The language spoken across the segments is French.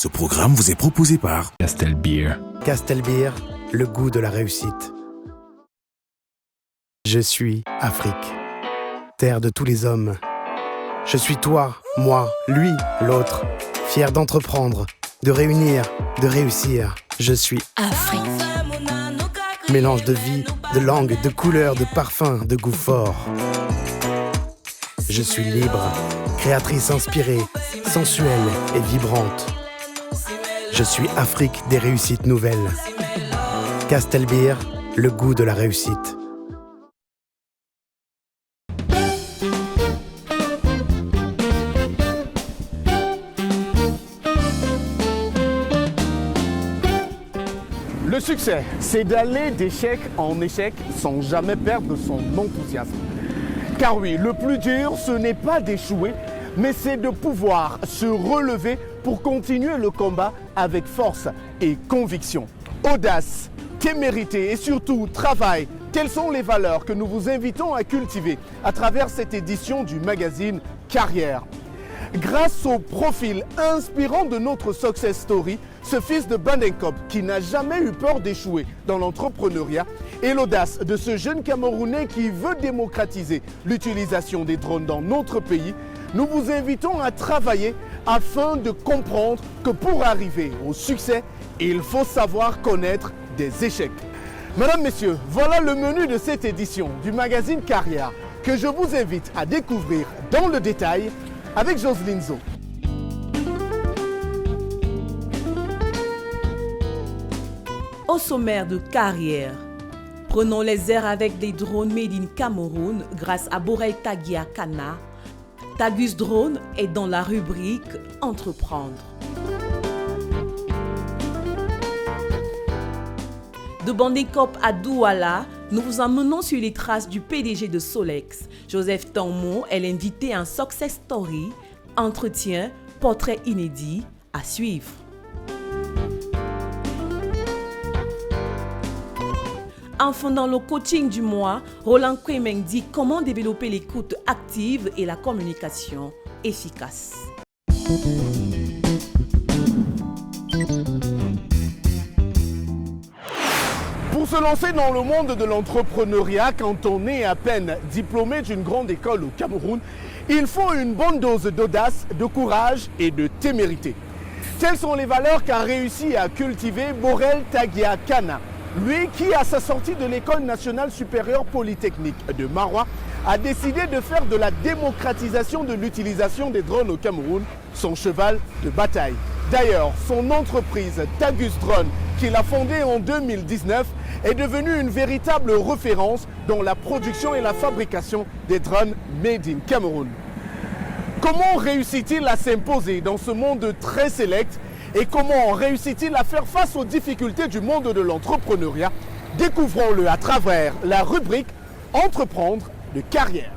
Ce programme vous est proposé par Castel Beer. Castel Beer, le goût de la réussite. Je suis Afrique, terre de tous les hommes. Je suis toi, moi, lui, l'autre, fier d'entreprendre, de réunir, de réussir. Je suis Afrique. Mélange de vie, de langue, de couleurs, de parfums, de goût fort. Je suis libre, créatrice inspirée, sensuelle et vibrante. Je suis Afrique des réussites nouvelles. Castel Beer, le goût de la réussite. Le succès, c'est d'aller d'échec en échec sans jamais perdre son enthousiasme. Car oui, le plus dur, ce n'est pas d'échouer, mais c'est de pouvoir se relever pour continuer le combat avec force et conviction. Audace, témérité et surtout travail, telles sont les valeurs que nous vous invitons à cultiver à travers cette édition du magazine Carrière. Grâce au profil inspirant de notre success story, ce fils de Bandenkop qui n'a jamais eu peur d'échouer dans l'entrepreneuriat et l'audace de ce jeune Camerounais qui veut démocratiser l'utilisation des drones dans notre pays, nous vous invitons à travailler afin de comprendre que pour arriver au succès, il faut savoir connaître des échecs. Mesdames, Messieurs, voilà le menu de cette édition du magazine Carrière que je vous invite à découvrir dans le détail avec Jocelyne Zo. Au sommaire de Carrière, prenons les airs avec des drones made in Cameroun grâce à Borel Tagia Kana. Tagus Drone est dans la rubrique Entreprendre. De Bandenkop à Douala, nous vous emmenons sur les traces du PDG de Solex. Joseph Tanmo est l'invité en Success Story, entretien, portrait inédit à suivre. Enfin, dans le coaching du mois, Roland Kwemeng dit comment développer l'écoute active et la communication efficace. Pour se lancer dans le monde de l'entrepreneuriat, quand on est à peine diplômé d'une grande école au Cameroun, il faut une bonne dose d'audace, de courage et de témérité. Telles sont les valeurs qu'a réussi à cultiver Borel Tagia Kana. Lui qui, à sa sortie de l'École nationale supérieure polytechnique de Maroua, a décidé de faire de la démocratisation de l'utilisation des drones au Cameroun son cheval de bataille. D'ailleurs, son entreprise Tagus Drone, qu'il a fondée en 2019, est devenue une véritable référence dans la production et la fabrication des drones made in Cameroun. Comment réussit-il à s'imposer dans ce monde très sélect et comment réussit-il à faire face aux difficultés du monde de l'entrepreneuriat? Découvrons-le à travers la rubrique Entreprendre de Carrière.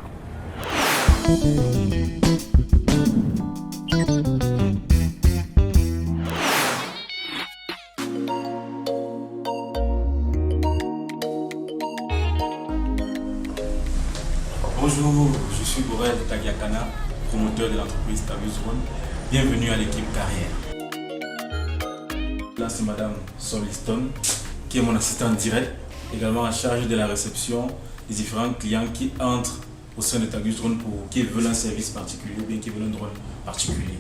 Bonjour, je suis Borel Tagia Kana, promoteur de l'entreprise Tagus Drone. Bienvenue à l'équipe Carrière. Là, c'est Madame Soliston, qui est mon assistante directe, également en charge de la réception des différents clients qui entrent au sein de Tagus Drone pour qui veulent un service particulier ou bien qui veulent un drone particulier.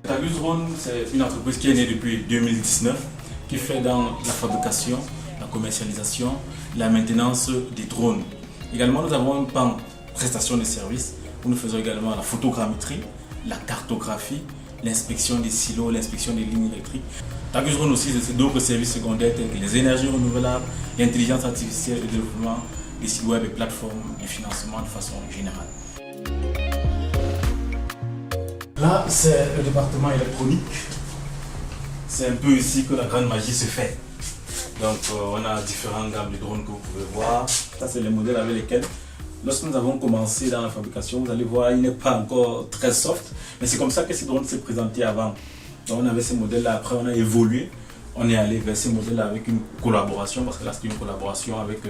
Tagus Drone, c'est une entreprise qui est née depuis 2019, qui fait dans la fabrication, la commercialisation, la maintenance des drones. Également, nous avons un pan prestation de services où nous faisons également la photogrammétrie, la cartographie, l'inspection des silos, l'inspection des lignes électriques. Tagus Drone aussi, c'est d'autres services secondaires tels que les énergies renouvelables, l'intelligence artificielle et le développement des sites web et plateformes de financement de façon générale. Là, c'est le département électronique. C'est un peu ici que la grande magie se fait. Donc, on a différentes gammes de drones que vous pouvez voir. Ça, c'est les modèles avec lesquels, lorsque nous avons commencé dans la fabrication, vous allez voir, il n'est pas encore très soft. Mais c'est comme ça que ces drones s'est présenté avant. Donc, on avait ces modèles-là. Après, on a évolué. On est allé vers ces modèles-là avec une collaboration, parce que là, c'est une collaboration avec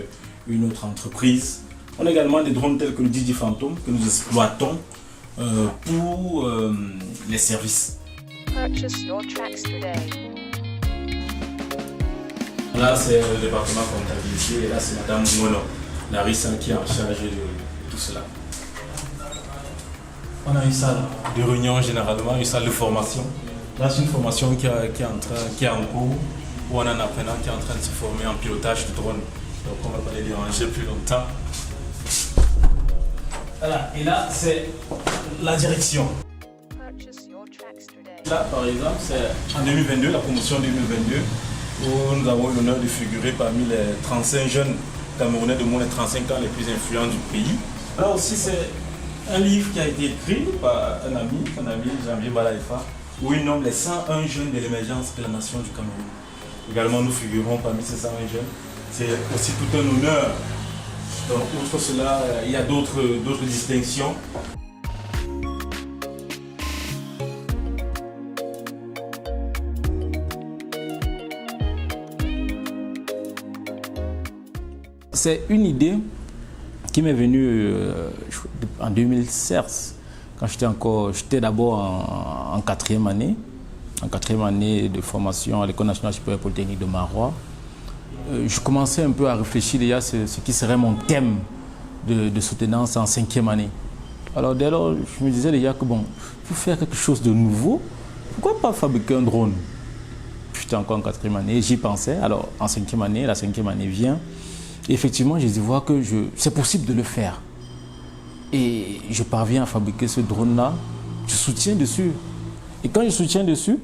une autre entreprise. On a également des drones tels que le Didi Phantom que nous exploitons pour les services. Purchase your tracks today. Là, c'est le département comptabilité et là, c'est Madame Mono, Larissa, qui est en charge de tout cela. On a une salle de réunion généralement, une salle de formation. Là, c'est une formation qui est en cours, où on a un apprenant qui est en train de se former en pilotage de drone. Donc, on ne va pas les déranger plus longtemps. Voilà, et là, c'est la direction. Là, par exemple, c'est en 2022, la promotion 2022, où nous avons eu l'honneur de figurer parmi les 35 jeunes Camerounais de moins de 35 ans les plus influents du pays. Là aussi, c'est un livre qui a été écrit par un ami, Janvier Balaïfa, où il nomme les 101 jeunes de l'émergence de la nation du Cameroun. Également, nous figurons parmi ces 101 jeunes. C'est aussi tout un honneur. Donc, outre cela, il y a d'autres distinctions. C'est une idée qui m'est venue en 2016, quand j'étais d'abord en quatrième année de formation à l'École nationale supérieure polytechnique de Marois. Je commençais un peu à réfléchir déjà à ce qui serait mon thème de soutenance en cinquième année. Alors dès lors, je me disais déjà que bon, pour faire quelque chose de nouveau, pourquoi pas fabriquer un drone? J'étais encore en quatrième année, j'y pensais. Alors en cinquième année, la cinquième année vient. Et effectivement, j'ai dit voir que c'est possible de le faire. Et je parviens à fabriquer ce drone-là. Je soutiens dessus. Et quand je soutiens dessus,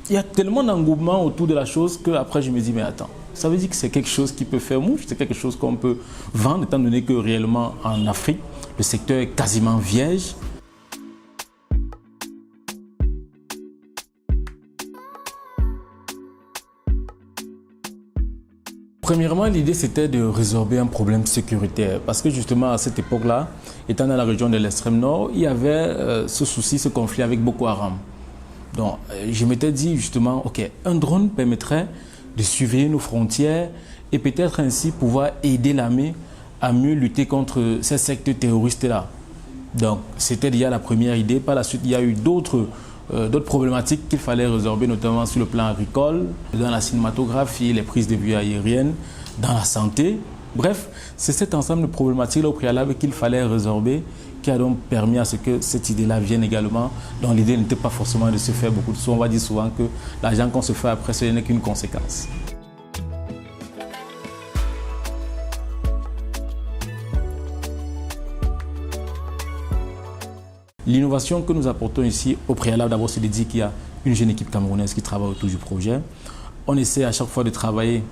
il y a tellement d'engouement autour de la chose qu'après je me dis, mais attends, ça veut dire que c'est quelque chose qui peut faire mouche, c'est quelque chose qu'on peut vendre, étant donné que réellement en Afrique, le secteur est quasiment vierge. Premièrement, l'idée c'était de résorber un problème sécuritaire parce que justement à cette époque-là, étant dans la région de l'extrême nord, il y avait ce souci, ce conflit avec Boko Haram. Donc je m'étais dit justement, ok, un drone permettrait de surveiller nos frontières et peut-être ainsi pouvoir aider l'armée à mieux lutter contre ces sectes terroristes-là. Donc c'était déjà la première idée. Par la suite, il y a eu d'autres problématiques qu'il fallait résorber, notamment sur le plan agricole, dans la cinématographie, les prises de vue aériennes, dans la santé. Bref, c'est cet ensemble de problématiques-là au préalable qu'il fallait résorber, qui a donc permis à ce que cette idée-là vienne également, dont l'idée n'était pas forcément de se faire beaucoup de sous. On va dire souvent que l'argent qu'on se fait après, ce n'est qu'une conséquence. L'innovation que nous apportons ici, au préalable, d'abord, c'est de dire qu'il y a une jeune équipe camerounaise qui travaille autour du projet. On essaie à chaque fois de travailler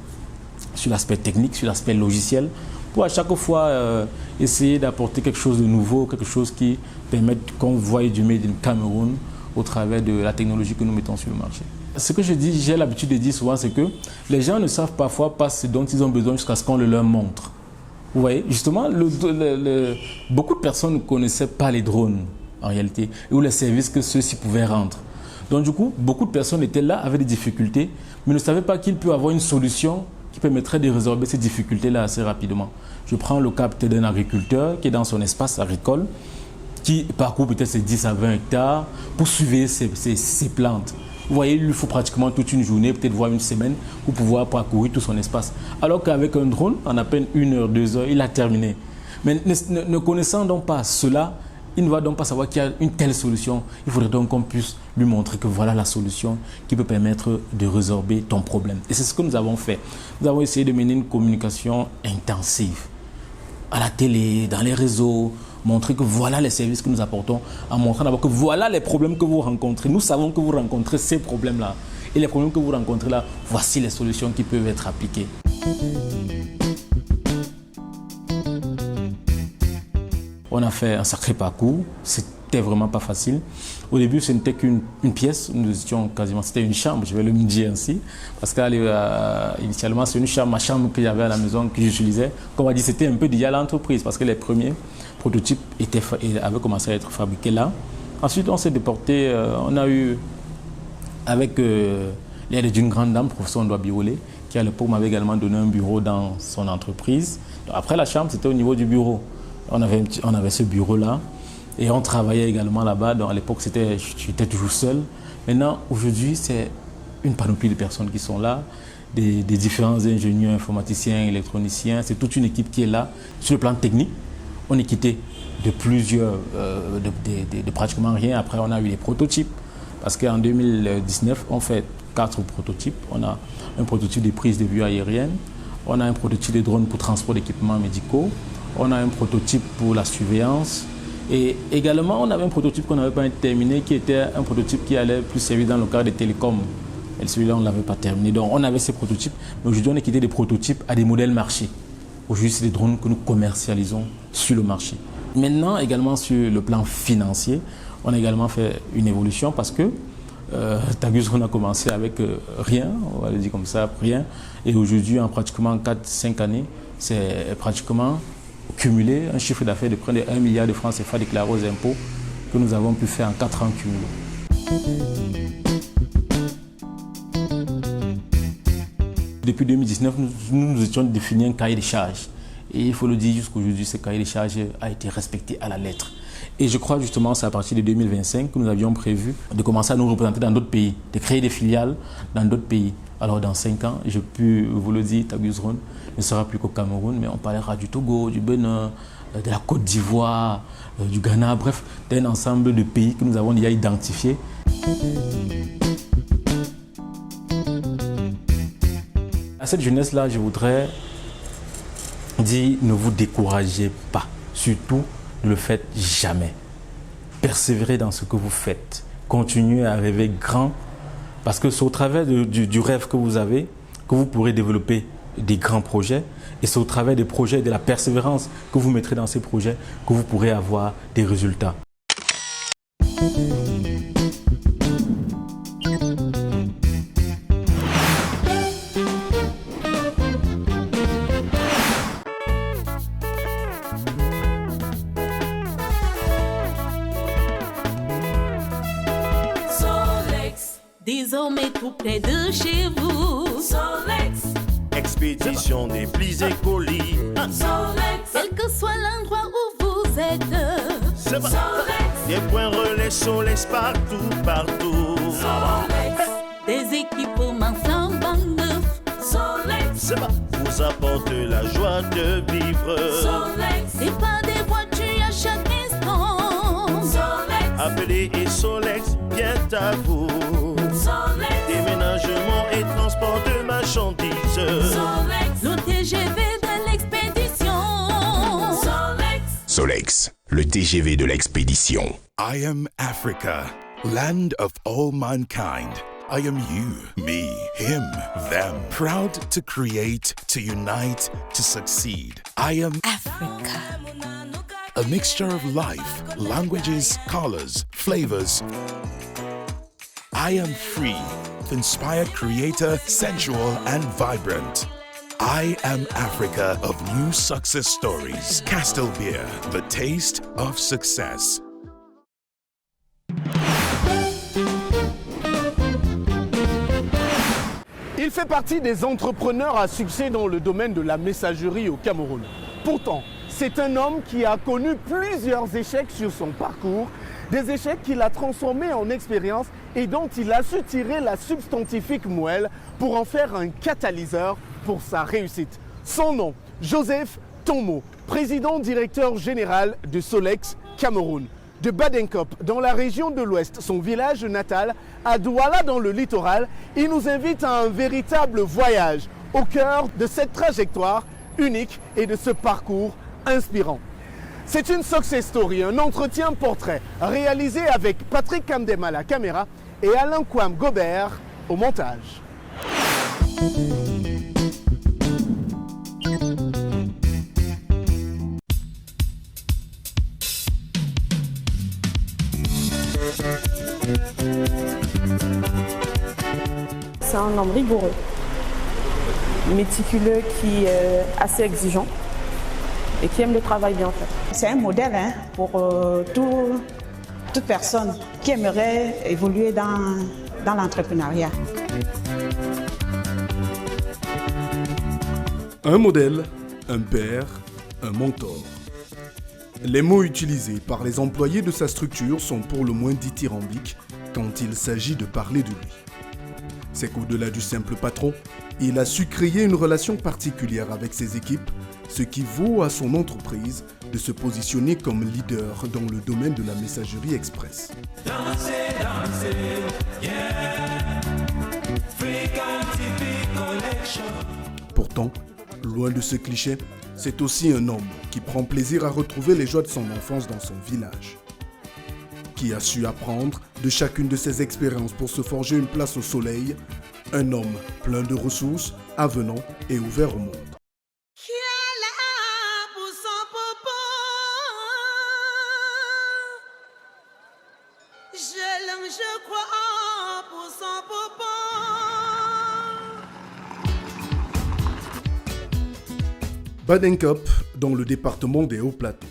sur l'aspect technique, sur l'aspect logiciel, pour à chaque fois essayer d'apporter quelque chose de nouveau, quelque chose qui permette qu'on voie du Made in Cameroun au travers de la technologie que nous mettons sur le marché. Ce que je dis, j'ai l'habitude de dire souvent, c'est que les gens ne savent parfois pas ce dont ils ont besoin jusqu'à ce qu'on le leur montre. Vous voyez, justement, beaucoup de personnes ne connaissaient pas les drones, en réalité, ou les services que ceux-ci pouvaient rendre. Donc du coup, beaucoup de personnes étaient là, avaient des difficultés, mais ne savaient pas qu'il peut avoir une solution qui permettrait de résorber ces difficultés-là assez rapidement. Je prends le cas peut-être d'un agriculteur qui est dans son espace agricole, qui parcourt peut-être ses 10 à 20 hectares pour surveiller ses plantes. Vous voyez, il lui faut pratiquement toute une journée, peut-être voire une semaine, pour pouvoir parcourir tout son espace. Alors qu'avec un drone, en à peine 1 heure, 2 heures, il a terminé. Mais ne connaissant donc pas cela, il ne va donc pas savoir qu'il y a une telle solution. Il faudrait donc qu'on puisse lui montrer que voilà la solution qui peut permettre de résorber ton problème. Et c'est ce que nous avons fait. Nous avons essayé de mener une communication intensive à la télé, dans les réseaux, montrer que voilà les services que nous apportons, en montrant d'abord que voilà les problèmes que vous rencontrez. Nous savons que vous rencontrez ces problèmes-là. Et les problèmes que vous rencontrez là, voici les solutions qui peuvent être appliquées. On a fait un sacré parcours. C'est n'était vraiment pas facile. Au début, ce n'était qu'une pièce. Nous étions quasiment, c'était une chambre, je vais le dire ainsi. Parce qu'initialement, c'est ma chambre que j'avais à la maison, que j'utilisais. Comme on a dit, c'était un peu lié à l'entreprise parce que les premiers prototypes avaient commencé à être fabriqués là. Ensuite, on s'est déporté, on a eu, avec l'aide d'une grande dame, professeur Ndoa Biolé, qui à l'époque m'avait également donné un bureau dans son entreprise. Donc, après la chambre, c'était au niveau du bureau. On avait ce bureau-là et on travaillait également là-bas. Donc à l'époque, j'étais toujours seul. Maintenant, aujourd'hui, c'est une panoplie de personnes qui sont là, des différents ingénieurs, informaticiens, électroniciens. C'est toute une équipe qui est là. Sur le plan technique, on est quitté de pratiquement rien. Après, on a eu les prototypes. Parce qu'en 2019, on fait 4 prototypes. On a un prototype de prise de vue aérienne. On a un prototype de drone pour transport d'équipements médicaux. On a un prototype pour la surveillance. Et également, on avait un prototype qu'on n'avait pas terminé, qui était un prototype qui allait plus servir dans le cadre des télécoms. Et celui-là, on ne l'avait pas terminé. Donc, on avait ces prototypes. Mais aujourd'hui, on a quitté des prototypes à des modèles marché. Aujourd'hui, c'est des drones que nous commercialisons sur le marché. Maintenant, également sur le plan financier, on a également fait une évolution parce que Tagus Drone a commencé avec rien, on va le dire comme ça, rien. Et aujourd'hui, en pratiquement 4-5 années, c'est pratiquement cumulé un chiffre d'affaires de près de 1 milliard de francs CFA déclarés aux impôts que nous avons pu faire en 4 ans cumulés. Depuis 2019, nous étions définis un cahier de charges. Et il faut le dire, jusqu'aujourd'hui, ce cahier de charges a été respecté à la lettre. Et je crois justement c'est à partir de 2025 que nous avions prévu de commencer à nous représenter dans d'autres pays, de créer des filiales dans d'autres pays. Alors dans 5 ans, je peux vous le dire, Tagus Drone ne sera plus qu'au Cameroun, mais on parlera du Togo, du Bénin, de la Côte d'Ivoire, du Ghana, bref, d'un ensemble de pays que nous avons déjà identifiés. À cette jeunesse-là, je voudrais dire, ne vous découragez pas, surtout ne le faites jamais. Persévérez dans ce que vous faites. Continuez à rêver grand parce que c'est au travers du rêve que vous avez que vous pourrez développer des grands projets et c'est au travers des projets et de la persévérance que vous mettrez dans ces projets que vous pourrez avoir des résultats. Désormais tout près de chez vous. Solex. Expédition des plis et colis. Solex. Quel que soit l'endroit où vous êtes. Solex. Des points relais Solex partout. Solex. Des équipements flambant neufs. Solex. Vous apporte la joie de vivre. Solex. Et pas des voitures à chaque instant. Solex. Appelez et Solex vient à vous. Déménagement et transport de marchandises. Solex, le TGV de l'expédition. Solex. Solex, le TGV de l'expédition. I am Africa, land of all mankind. I am you, me, him, them. Proud to create, to unite, to succeed. I am Africa. A mixture of life, languages, colors, flavors. I am free, inspired creator, sensual and vibrant. I am Africa of new success stories. Castle Beer, the taste of success. Il fait partie des entrepreneurs à succès dans le domaine de la messagerie au Cameroun. Pourtant, c'est un homme qui a connu plusieurs échecs sur son parcours, des échecs qu'il a transformés en expérience et dont il a su tirer la substantifique moelle pour en faire un catalyseur pour sa réussite. Son nom, Joseph Tonmo, président-directeur général de Solex Cameroun. De Badenkop, dans la région de l'Ouest, son village natal, à Douala dans le littoral, il nous invite à un véritable voyage au cœur de cette trajectoire unique et de ce parcours inspirant. C'est une success story, un entretien portrait réalisé avec Patrick Kamdem à la caméra et Alain Kwam Gobert au montage. C'est un homme rigoureux, méticuleux, qui est assez exigeant et qui aime le travail bien fait. C'est un modèle pour toute personne qui aimerait évoluer dans l'entrepreneuriat. Un modèle, un père, un mentor. Les mots utilisés par les employés de sa structure sont pour le moins dithyrambiques quand il s'agit de parler de lui. C'est qu'au-delà du simple patron, il a su créer une relation particulière avec ses équipes, ce qui vaut à son entreprise de se positionner comme leader dans le domaine de la messagerie express. Pourtant, loin de ce cliché, c'est aussi un homme qui prend plaisir à retrouver les joies de son enfance dans son village. Qui a su apprendre de chacune de ses expériences pour se forger une place au soleil, un homme plein de ressources, avenant et ouvert au monde. Je crois pour son popo. Badenkop, dans le département des Hauts-Plateaux.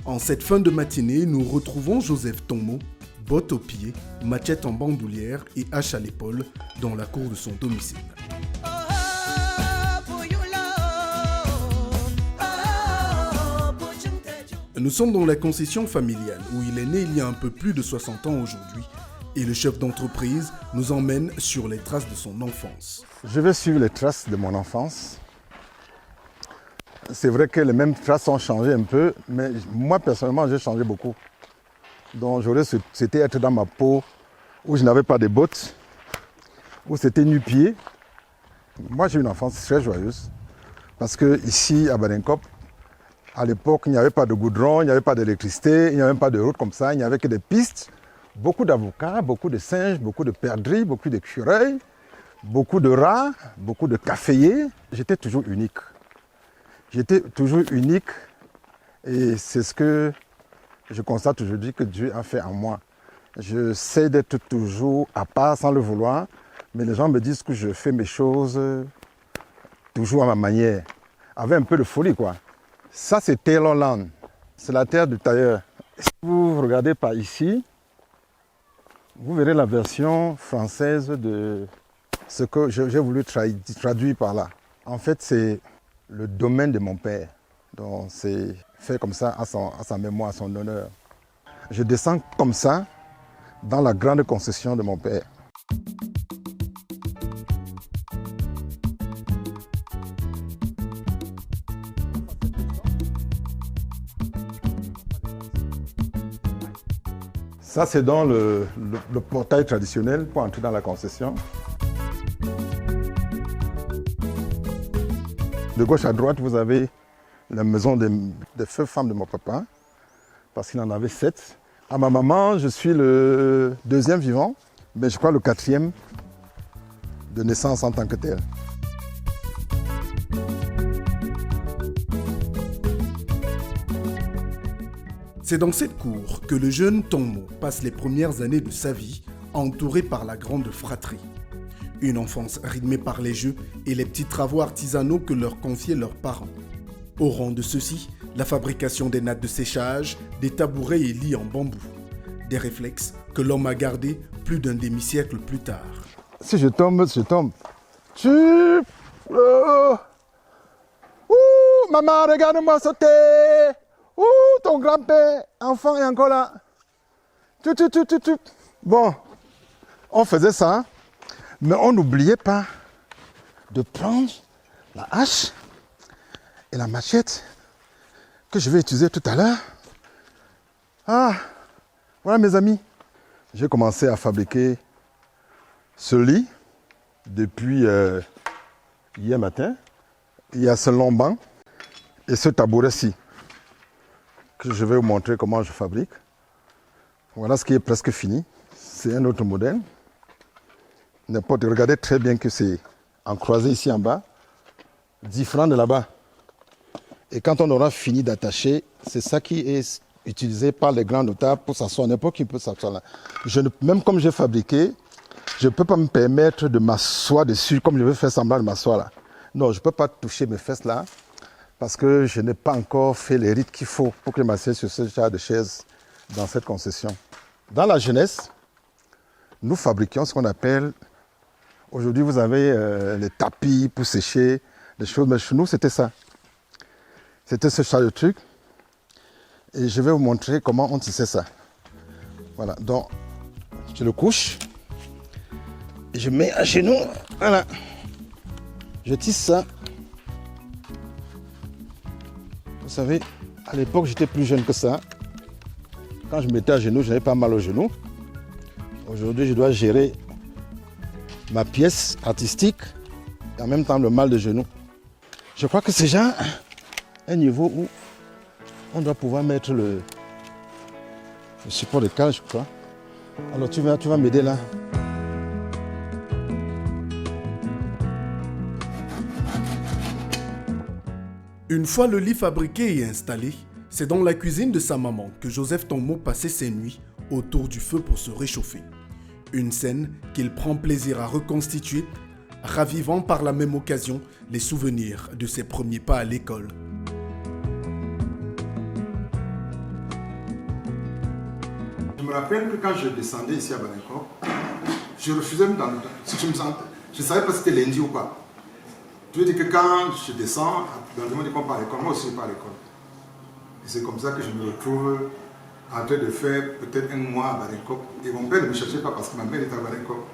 En cette fin de matinée, nous retrouvons Joseph Tonmo, bottes aux pieds, machette en bandoulière et hache à l'épaule, dans la cour de son domicile. Nous sommes dans la concession familiale où il est né il y a un peu plus de 60 ans aujourd'hui et le chef d'entreprise nous emmène sur les traces de son enfance. Je vais suivre les traces de mon enfance. C'est vrai que les mêmes traces ont changé un peu, mais moi personnellement j'ai changé beaucoup. Donc j'aurais souhaité être dans ma peau où je n'avais pas de bottes, où c'était nu-pied. Moi j'ai une enfance très joyeuse parce que ici à Badenkop, à l'époque, il n'y avait pas de goudron, il n'y avait pas d'électricité, il n'y avait pas de route comme ça, il n'y avait que des pistes. Beaucoup d'avocats, beaucoup de singes, beaucoup de perdrix, beaucoup d'écureuils, beaucoup de rats, beaucoup de caféiers. J'étais toujours unique. J'étais toujours unique et c'est ce que je constate aujourd'hui que Dieu a fait en moi. Je sais d'être toujours à part sans le vouloir, mais les gens me disent que je fais mes choses toujours à ma manière, avec un peu de folie quoi. Ça, c'est Taylorland. C'est la terre du tailleur. Si vous regardez par ici, vous verrez la version française de ce que j'ai voulu traduire par là. En fait, c'est le domaine de mon père. Donc, c'est fait comme ça à sa mémoire, à son honneur. Je descends comme ça dans la grande concession de mon père. Ça, c'est dans le portail traditionnel pour entrer dans la concession. De gauche à droite, vous avez la maison des feux femmes de mon papa, parce qu'il en avait 7. À ma maman, je suis le 2e vivant, mais je crois le 4e de naissance en tant que tel. C'est dans cette cour que le jeune Tonmo passe les premières années de sa vie, entouré par la grande fratrie. Une enfance rythmée par les jeux et les petits travaux artisanaux que leur confiaient leurs parents. Au rang de ceux-ci, la fabrication des nattes de séchage, des tabourets et lits en bambou. Des réflexes que l'homme a gardés plus d'un demi-siècle plus tard. Si je tombe, je tombe. Maman, regarde-moi sauter. Ton grand-père, enfant est encore là. Bon, on faisait ça, mais on n'oubliait pas de prendre la hache et la machette que je vais utiliser tout à l'heure. Ah, voilà mes amis. J'ai commencé à fabriquer ce lit depuis hier matin. Il y a ce long banc et ce tabouret-ci. Je vais vous montrer comment je fabrique. Voilà ce qui est presque fini. C'est un autre modèle. Regardez très bien que c'est en croisé ici en bas, différent de là-bas. Et quand on aura fini d'attacher, c'est ça qui est utilisé par les grands notables pour s'asseoir, n'importe qui peut s'asseoir là. Même comme j'ai fabriqué, je ne peux pas me permettre de m'asseoir dessus comme je veux faire semblant de m'asseoir là. Non, je ne peux pas toucher mes fesses là parce que je n'ai pas encore fait les rites qu'il faut pour que je m'assieds sur ce genre de chaise dans cette concession. Dans la jeunesse, nous fabriquions ce qu'on appelle, aujourd'hui vous avez les tapis pour sécher, des choses, mais chez nous c'était ça. C'était ce genre de truc. Et je vais vous montrer comment on tissait ça. Voilà, donc je le couche. Et je mets à genoux. Voilà. Je tisse ça. Vous savez, à l'époque j'étais plus jeune que ça. Quand je mettais à genoux, je n'avais pas mal au genou. Aujourd'hui, je dois gérer ma pièce artistique et en même temps le mal de genou. Je crois que c'est déjà un niveau où on doit pouvoir mettre le support de cale, je crois. Alors tu vas m'aider là. Une fois le lit fabriqué et installé, c'est dans la cuisine de sa maman que Joseph Tommo passait ses nuits autour du feu pour se réchauffer. Une scène qu'il prend plaisir à reconstituer, ravivant par la même occasion les souvenirs de ses premiers pas à l'école. Je me rappelle que quand je descendais ici à Banankop, je refusais même dans le temps. Si je me sentais, je ne savais pas si c'était lundi ou pas. Je veux dire que quand je descends, dans le monde qu'on part à l'école, moi aussi je pars à l'école. Et c'est comme ça que je me retrouve en train de faire peut-être un mois à Banankop. Et mon père ne me cherchait pas parce que ma mère était à Banankop.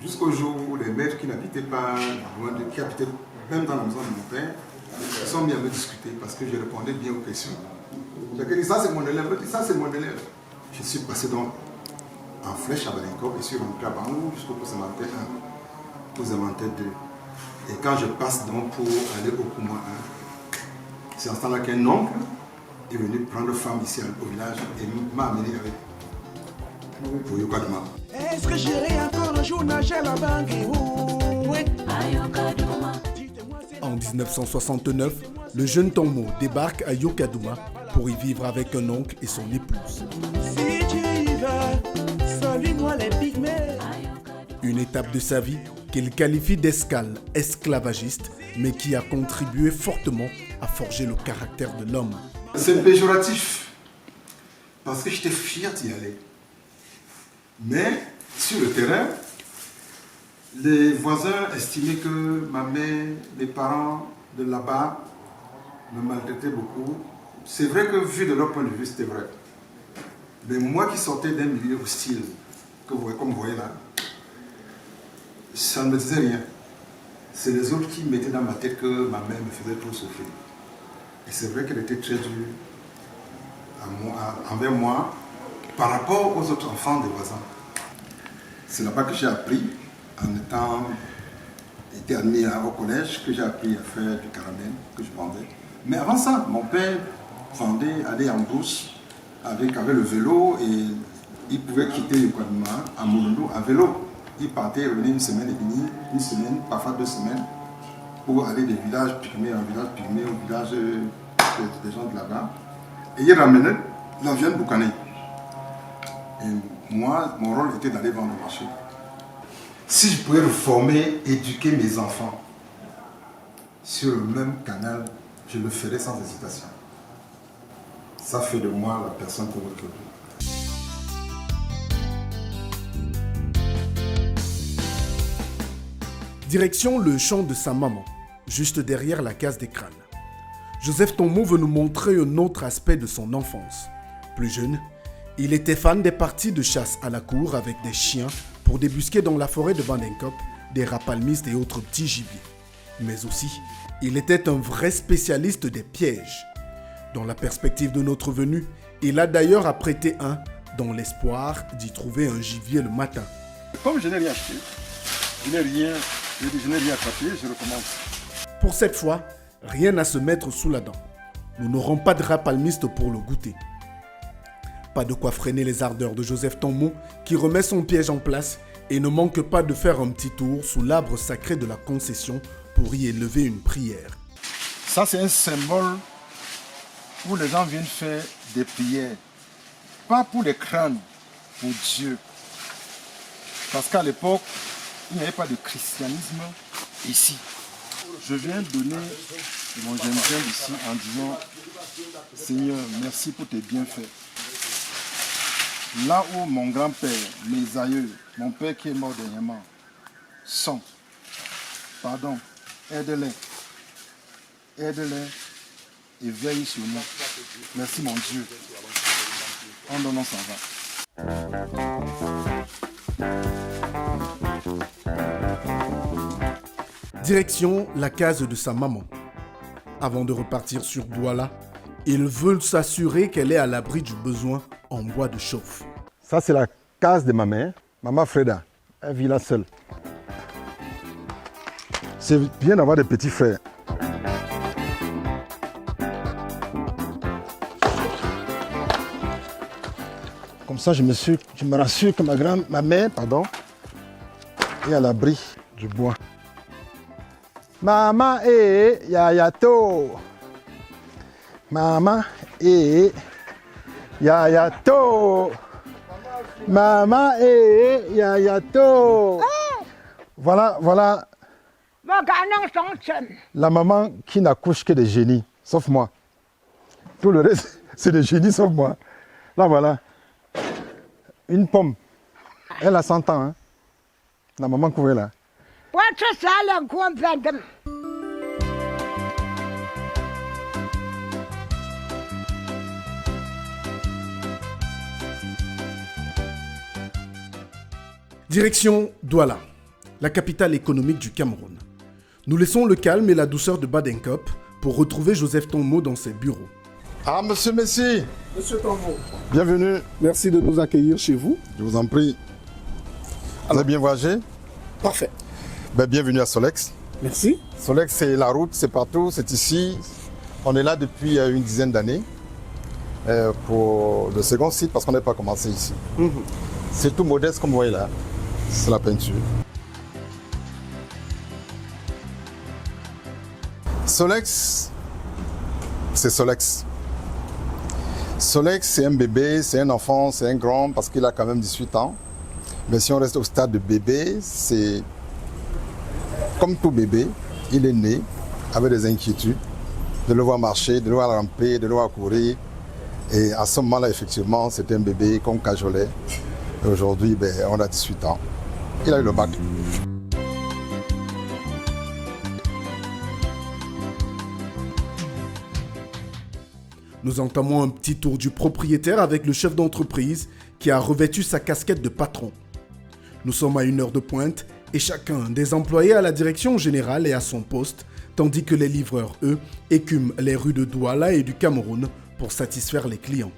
Jusqu'au jour où les maîtres qui n'habitaient pas loin de, qui habitaient même dans la maison de mon père, ils sont mis à me discuter parce que je répondais bien aux questions. J'ai dit ça c'est mon élève, ça c'est mon élève. Je suis passé donc en flèche à Banankop et suis rentré à Bangou jusqu'au Pousamante 1, Pousamante 2. Et quand je passe donc pour aller au Kouma 1, c'est en ce temps-là qu'un oncle est venu prendre femme ici au village et m'a amené avec pour Yokaduma. Est-ce que j'irai encore un jour nager à la banque? En 1969, le jeune Tommo débarque à Yokaduma pour y vivre avec un oncle et son épouse. Si tu y vas, salue-moi les pygmées. Une étape de sa vie qu'il qualifie d'escale esclavagiste, mais qui a contribué fortement à forger le caractère de l'homme. C'est péjoratif, parce que j'étais fier d'y aller. Mais sur le terrain, les voisins estimaient que ma mère, les parents de là-bas me maltraitaient beaucoup. C'est vrai que vu de leur point de vue, c'était vrai. Mais moi qui sortais d'un milieu hostile, comme vous voyez là, ça ne me disait rien. C'est les autres qui mettaient dans ma tête que ma mère me faisait trop souffrir. Et c'est vrai qu'elle était très dure envers moi par rapport aux autres enfants des voisins. C'est là-bas que j'ai appris, en étant été admis au collège, que j'ai appris à faire du caramel, que je vendais. Mais avant ça, mon père vendait, allait en brousse avec le vélo et il pouvait quitter le Kouadima à Mouloulou à vélo. Il partait et revenait une semaine et demie, une semaine, parfois 2 semaines, pour aller des villages pygmées en village pygmé au village des gens de là-bas. Et il ramenait la viande boucanée. Et moi, mon rôle était d'aller vendre au marché. Si je pouvais reformer, éduquer mes enfants sur le même canal, je le ferais sans hésitation. Ça fait de moi la personne que vous aujourd'hui. Direction le champ de sa maman, juste derrière la case des crânes. Joseph Tommo veut nous montrer un autre aspect de son enfance. Plus jeune, il était fan des parties de chasse à la cour avec des chiens pour débusquer dans la forêt de Banankop des rapalmistes et autres petits gibiers. Mais aussi, il était un vrai spécialiste des pièges. Dans la perspective de notre venue, il a d'ailleurs apprêté un dans l'espoir d'y trouver un gibier le matin. Comme je n'ai rien acheté, je n'ai rien attrapé, je recommence. Pour cette fois, rien à se mettre sous la dent. Nous n'aurons pas de rapalmiste pour le goûter. Pas de quoi freiner les ardeurs de Joseph Tommo qui remet son piège en place et ne manque pas de faire un petit tour sous l'arbre sacré de la concession pour y élever une prière. Ça c'est un symbole où les gens viennent faire des prières. Pas pour les craindre, pour Dieu. Parce qu'à l'époque, il n'y avait pas de christianisme ici. Je viens donner mon gingembre ici en disant, Seigneur, merci pour tes bienfaits. Là où mon grand-père, mes aïeux, mon père qui est mort dernièrement, sont, pardon, aide-les et veille sur nous. Merci mon Dieu. En donnant s'en va. Direction la case de sa maman. Avant de repartir sur Douala, ils veulent s'assurer qu'elle est à l'abri du besoin en bois de chauffe. Ça, c'est la case de ma mère, maman Freda. Elle vit là seule. C'est bien d'avoir des petits frères. Comme ça, je me rassure que ma mère est à l'abri du bois. Maman yayato. Maman yayato. Maman yayato. Voilà. La maman qui n'accouche que des génies, sauf moi. Tout le reste, c'est des génies, sauf moi. Là, voilà. Une pomme. Elle a 100 ans. Hein. La maman que vous voyez là. Direction Douala, la capitale économique du Cameroun. Nous laissons le calme et la douceur de Badenkop pour retrouver Joseph Tombo dans ses bureaux. Ah, monsieur Messi. Monsieur Tombo. Bienvenue. Merci de nous accueillir chez vous. Je vous en prie. Vous avez bien voyagé? Parfait. Bienvenue à Solex. Merci. Solex, c'est la route, c'est partout, c'est ici. On est là depuis une dizaine d'années pour le second site parce qu'on n'a pas commencé ici. C'est tout modeste comme vous voyez là. C'est la peinture. Solex, c'est Solex. Solex, c'est un bébé, c'est un enfant, c'est un grand parce qu'il a quand même 18 ans. Mais si on reste au stade de bébé, c'est comme tout bébé, il est né avec des inquiétudes, de le voir marcher, de le voir ramper, de le voir courir. Et à ce moment-là, effectivement, c'était un bébé qu'on cajolait. Et aujourd'hui, on a 18 ans. Il a eu le bac. Nous entamons un petit tour du propriétaire avec le chef d'entreprise qui a revêtu sa casquette de patron. Nous sommes à 1h de pointe et chacun des employés à la direction générale est à son poste, tandis que les livreurs, eux, écument les rues de Douala et du Cameroun pour satisfaire les clients.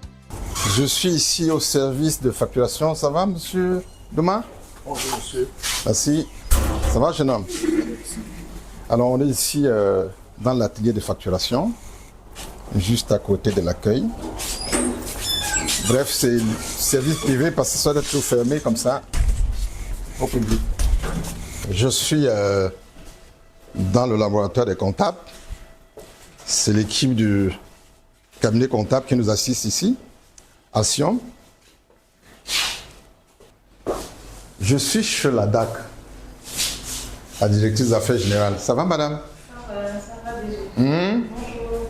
Je suis ici au service de facturation. Ça va, monsieur Doma? Bonjour, monsieur. Merci. Ça va, jeune homme? Merci. Alors, on est ici dans l'atelier de facturation, juste à côté de l'accueil. Bref, c'est le service privé parce que ça doit être tout fermé comme ça au public. Je suis dans le laboratoire des comptables. C'est l'équipe du cabinet comptable qui nous assiste ici, à Sion. Je suis chez la DAC, la directrice des affaires générales. Ça va, madame? Ça va déjà. Bonjour.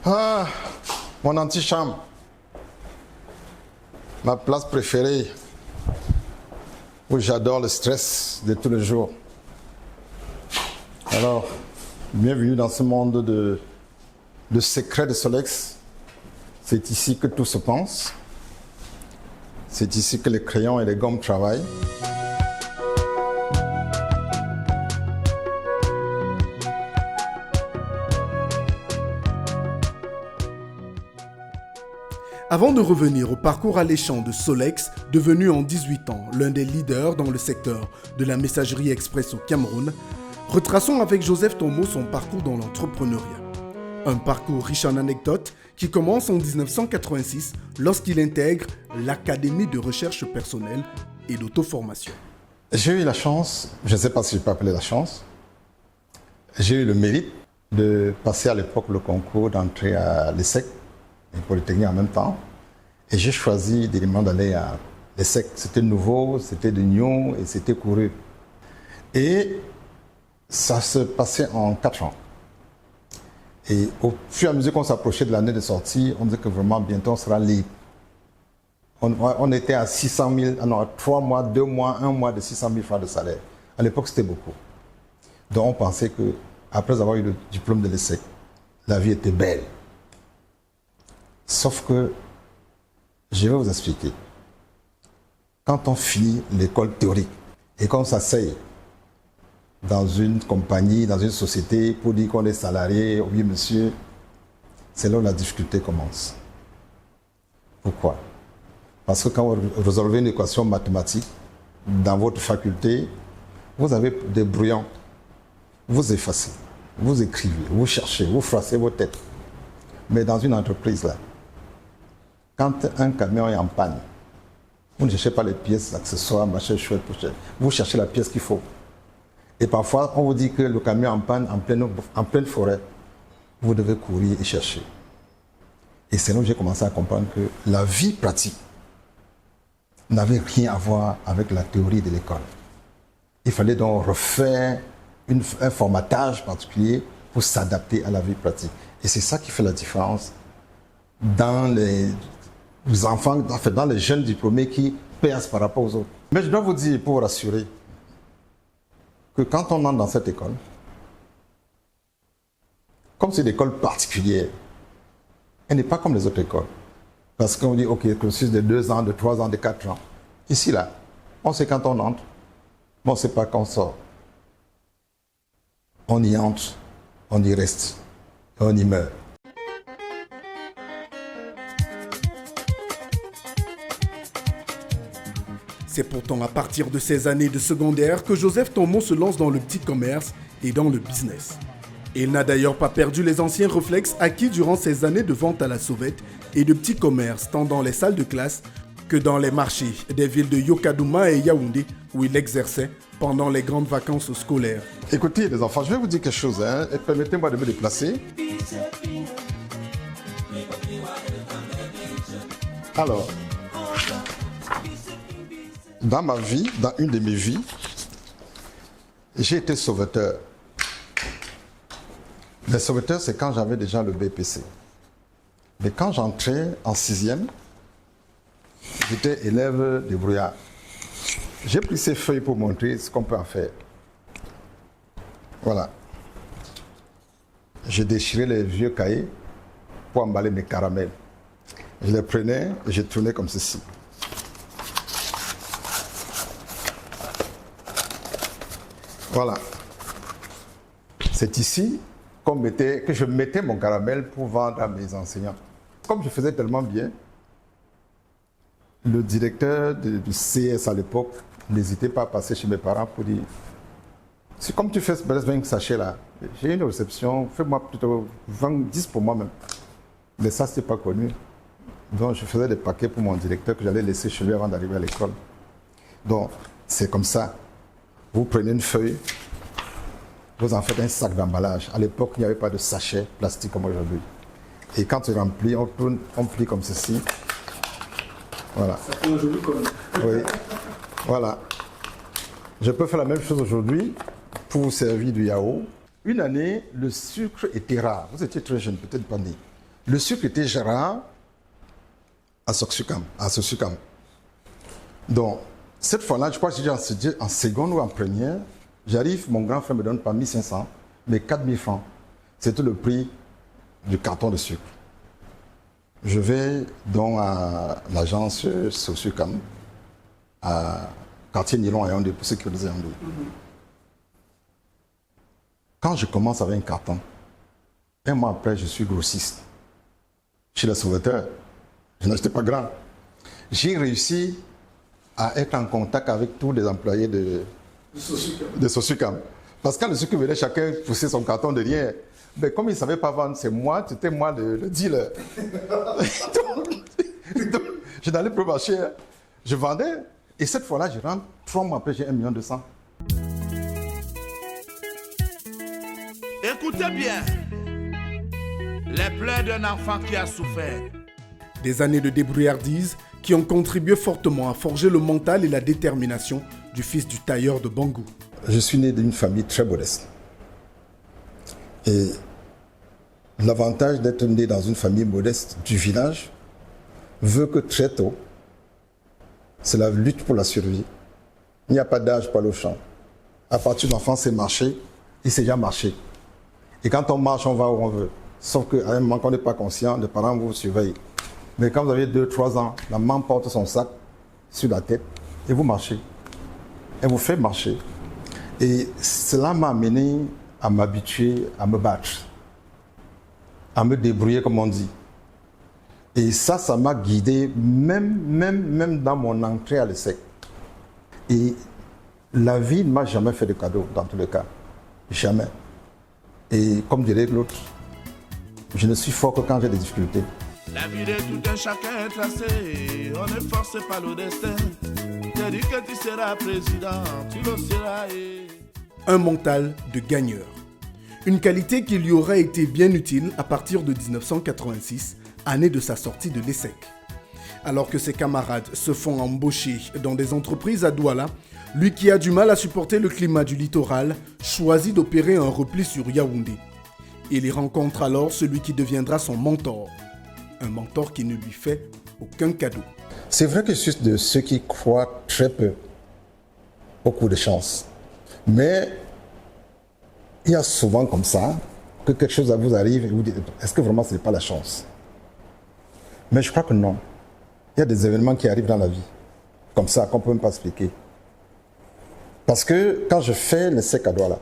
Ah, mon antichambre. Ma place préférée, où j'adore le stress de tous les jours. Alors, bienvenue dans ce monde de secrets de Solex. C'est ici que tout se pense. C'est ici que les crayons et les gommes travaillent. Avant de revenir au parcours alléchant de Solex, devenu en 18 ans l'un des leaders dans le secteur de la messagerie express au Cameroun, retraçons avec Joseph Tombo son parcours dans l'entrepreneuriat. Un parcours riche en anecdotes qui commence en 1986 lorsqu'il intègre l'Académie de recherche personnelle et d'auto-formation. J'ai eu la chance, je ne sais pas si je peux appeler la chance, j'ai eu le mérite de passer à l'époque le concours d'entrée à l'ESSEC et Polytechnique en même temps. Et j'ai choisi d'élément d'aller à l'ESSEC. C'était nouveau, c'était de new et c'était couru. Et ça se passait en 4 ans. Et au fur et à mesure qu'on s'approchait de l'année de sortie, on disait que vraiment bientôt on sera libre. On était à 600 000, non, 3 mois, 2 mois, 1 mois de 600 000 francs de salaire. À l'époque, c'était beaucoup. Donc on pensait qu'après avoir eu le diplôme de l'ESSEC, la vie était belle. Sauf que, je vais vous expliquer. Quand on finit l'école théorique et qu'on s'asseye dans une compagnie, dans une société, pour dire qu'on est salarié, oui monsieur, c'est là où la difficulté commence. Pourquoi? Parce que quand vous résolvez une équation mathématique dans votre faculté, vous avez des brouillons. Vous effacez, vous écrivez, vous cherchez, vous froissez vos têtes. Mais dans une entreprise, là, quand un camion est en panne, vous ne cherchez pas les pièces, accessoires, machin, chouette, chouette. Vous cherchez la pièce qu'il faut. Et parfois, on vous dit que le camion est en panne en pleine forêt. Vous devez courir et chercher. Et c'est là où j'ai commencé à comprendre que la vie pratique n'avait rien à voir avec la théorie de l'école. Il fallait donc refaire un formatage particulier pour s'adapter à la vie pratique. Et c'est ça qui fait la différence dans les enfants, en fait, dans les jeunes diplômés qui percent par rapport aux autres. Mais je dois vous dire, pour vous rassurer, que quand on entre dans cette école, comme c'est une école particulière, elle n'est pas comme les autres écoles. Parce qu'on dit, ok, cursus de 2 ans, de 3 ans, de 4 ans. Ici, là, on sait quand on entre, mais on ne sait pas quand on sort. On y entre, on y reste, et on y meurt. C'est pourtant à partir de ces années de secondaire que Joseph Tombon se lance dans le petit commerce et dans le business. Il n'a d'ailleurs pas perdu les anciens réflexes acquis durant ses années de vente à la sauvette et de petit commerce tant dans les salles de classe que dans les marchés des villes de Yokadouma et Yaoundé où il exerçait pendant les grandes vacances scolaires. Écoutez les enfants, je vais vous dire quelque chose, hein, et permettez-moi de me déplacer. Alors, dans ma vie, dans une de mes vies, j'ai été sauveteur. Les sauveteurs, c'est quand j'avais déjà le BPC. Mais quand j'entrais en 6e, j'étais élève débrouillard. J'ai pris ces feuilles pour montrer ce qu'on peut en faire. Voilà. J'ai déchiré les vieux cahiers pour emballer mes caramels. Je les prenais et je tournais comme ceci. Voilà. C'est ici que je mettais mon caramel pour vendre à mes enseignants. Comme je faisais tellement bien, le directeur du CS à l'époque n'hésitait pas à passer chez mes parents pour dire « C'est comme tu fais ce 20 sachets là, j'ai une réception, fais-moi plutôt 10 pour moi-même. » Mais ça, ce n'était pas connu. Donc, je faisais des paquets pour mon directeur que j'allais laisser chez lui avant d'arriver à l'école. Donc, c'est comme ça. Vous prenez une feuille, vous en faites un sac d'emballage. À l'époque, il n'y avait pas de sachet plastique comme aujourd'hui. Et quand tu remplis, on plie comme ceci. Voilà. Ça fait un joli col. Oui. Voilà. Je peux faire la même chose aujourd'hui pour vous servir du yaourt. Une année, le sucre était rare. Vous étiez très jeune, peut-être pas né. Le sucre était rare à Sosucam. Donc, cette fois-là, je crois que j'étais en seconde ou en première. J'arrive, mon grand frère me donne pas 1500, mais 4000 francs. C'était le prix du carton de sucre. Je vais donc à l'agence Sosucam, à quartier Nylon à Yaoundé, pour sécuriser Yaoundé. Quand je commence avec un carton, un mois après, je suis grossiste. Chez le sauveteur, je n'achetais pas grand. J'ai réussi à être en contact avec tous les employés de Sosucam. Parce que quand le sucre venait, chacun poussait son carton derrière. Mais comme ils ne savaient pas vendre, c'était moi le dealer. donc, je n'allais plus marcher. Je vendais. Et cette fois-là, je rentre. 3 mois après, j'ai 1 200 000. Et Écoutez bien. Les plaies d'un enfant qui a souffert. Des années de débrouillardise qui ont contribué fortement à forger le mental et la détermination du fils du tailleur de Bangou. Je suis né d'une famille très modeste. Et l'avantage d'être né dans une famille modeste du village veut que très tôt, c'est la lutte pour la survie. Il n'y a pas d'âge pour aller au champ. À partir de l'enfant, c'est marcher, et c'est déjà marché. Et quand on marche, on va où on veut. Sauf qu'à un moment qu'on n'est pas conscient, les parents vous surveillent. Mais quand vous avez 2-3 ans, la maman porte son sac sur la tête et vous marchez. Elle vous fait marcher. Et cela m'a amené à m'habituer à me battre, à me débrouiller comme on dit. Et ça m'a guidé même dans mon entrée à l'ESSEC. Et la vie ne m'a jamais fait de cadeau dans tous les cas. Jamais. Et comme dirait l'autre, je ne suis fort que quand j'ai des difficultés. La vie de tout un chacun est tracée, on ne force pas le destin. Tu dis que tu seras président, tu le seras. Un mental de gagneur. Une qualité qui lui aurait été bien utile à partir de 1986, année de sa sortie de l'ESSEC. Alors que ses camarades se font embaucher dans des entreprises à Douala, lui qui a du mal à supporter le climat du littoral, choisit d'opérer un repli sur Yaoundé. Il y rencontre alors celui qui deviendra son mentor. Un mentor qui ne lui fait aucun cadeau. C'est vrai que je suis de ceux qui croient très peu au coup de chance. Mais il y a souvent comme ça que quelque chose vous arrive et vous dites, est-ce que vraiment ce n'est pas la chance? Mais je crois que non. Il y a des événements qui arrivent dans la vie, comme ça, qu'on ne peut même pas expliquer. Parce que quand je fais l'ESSEC à Douala,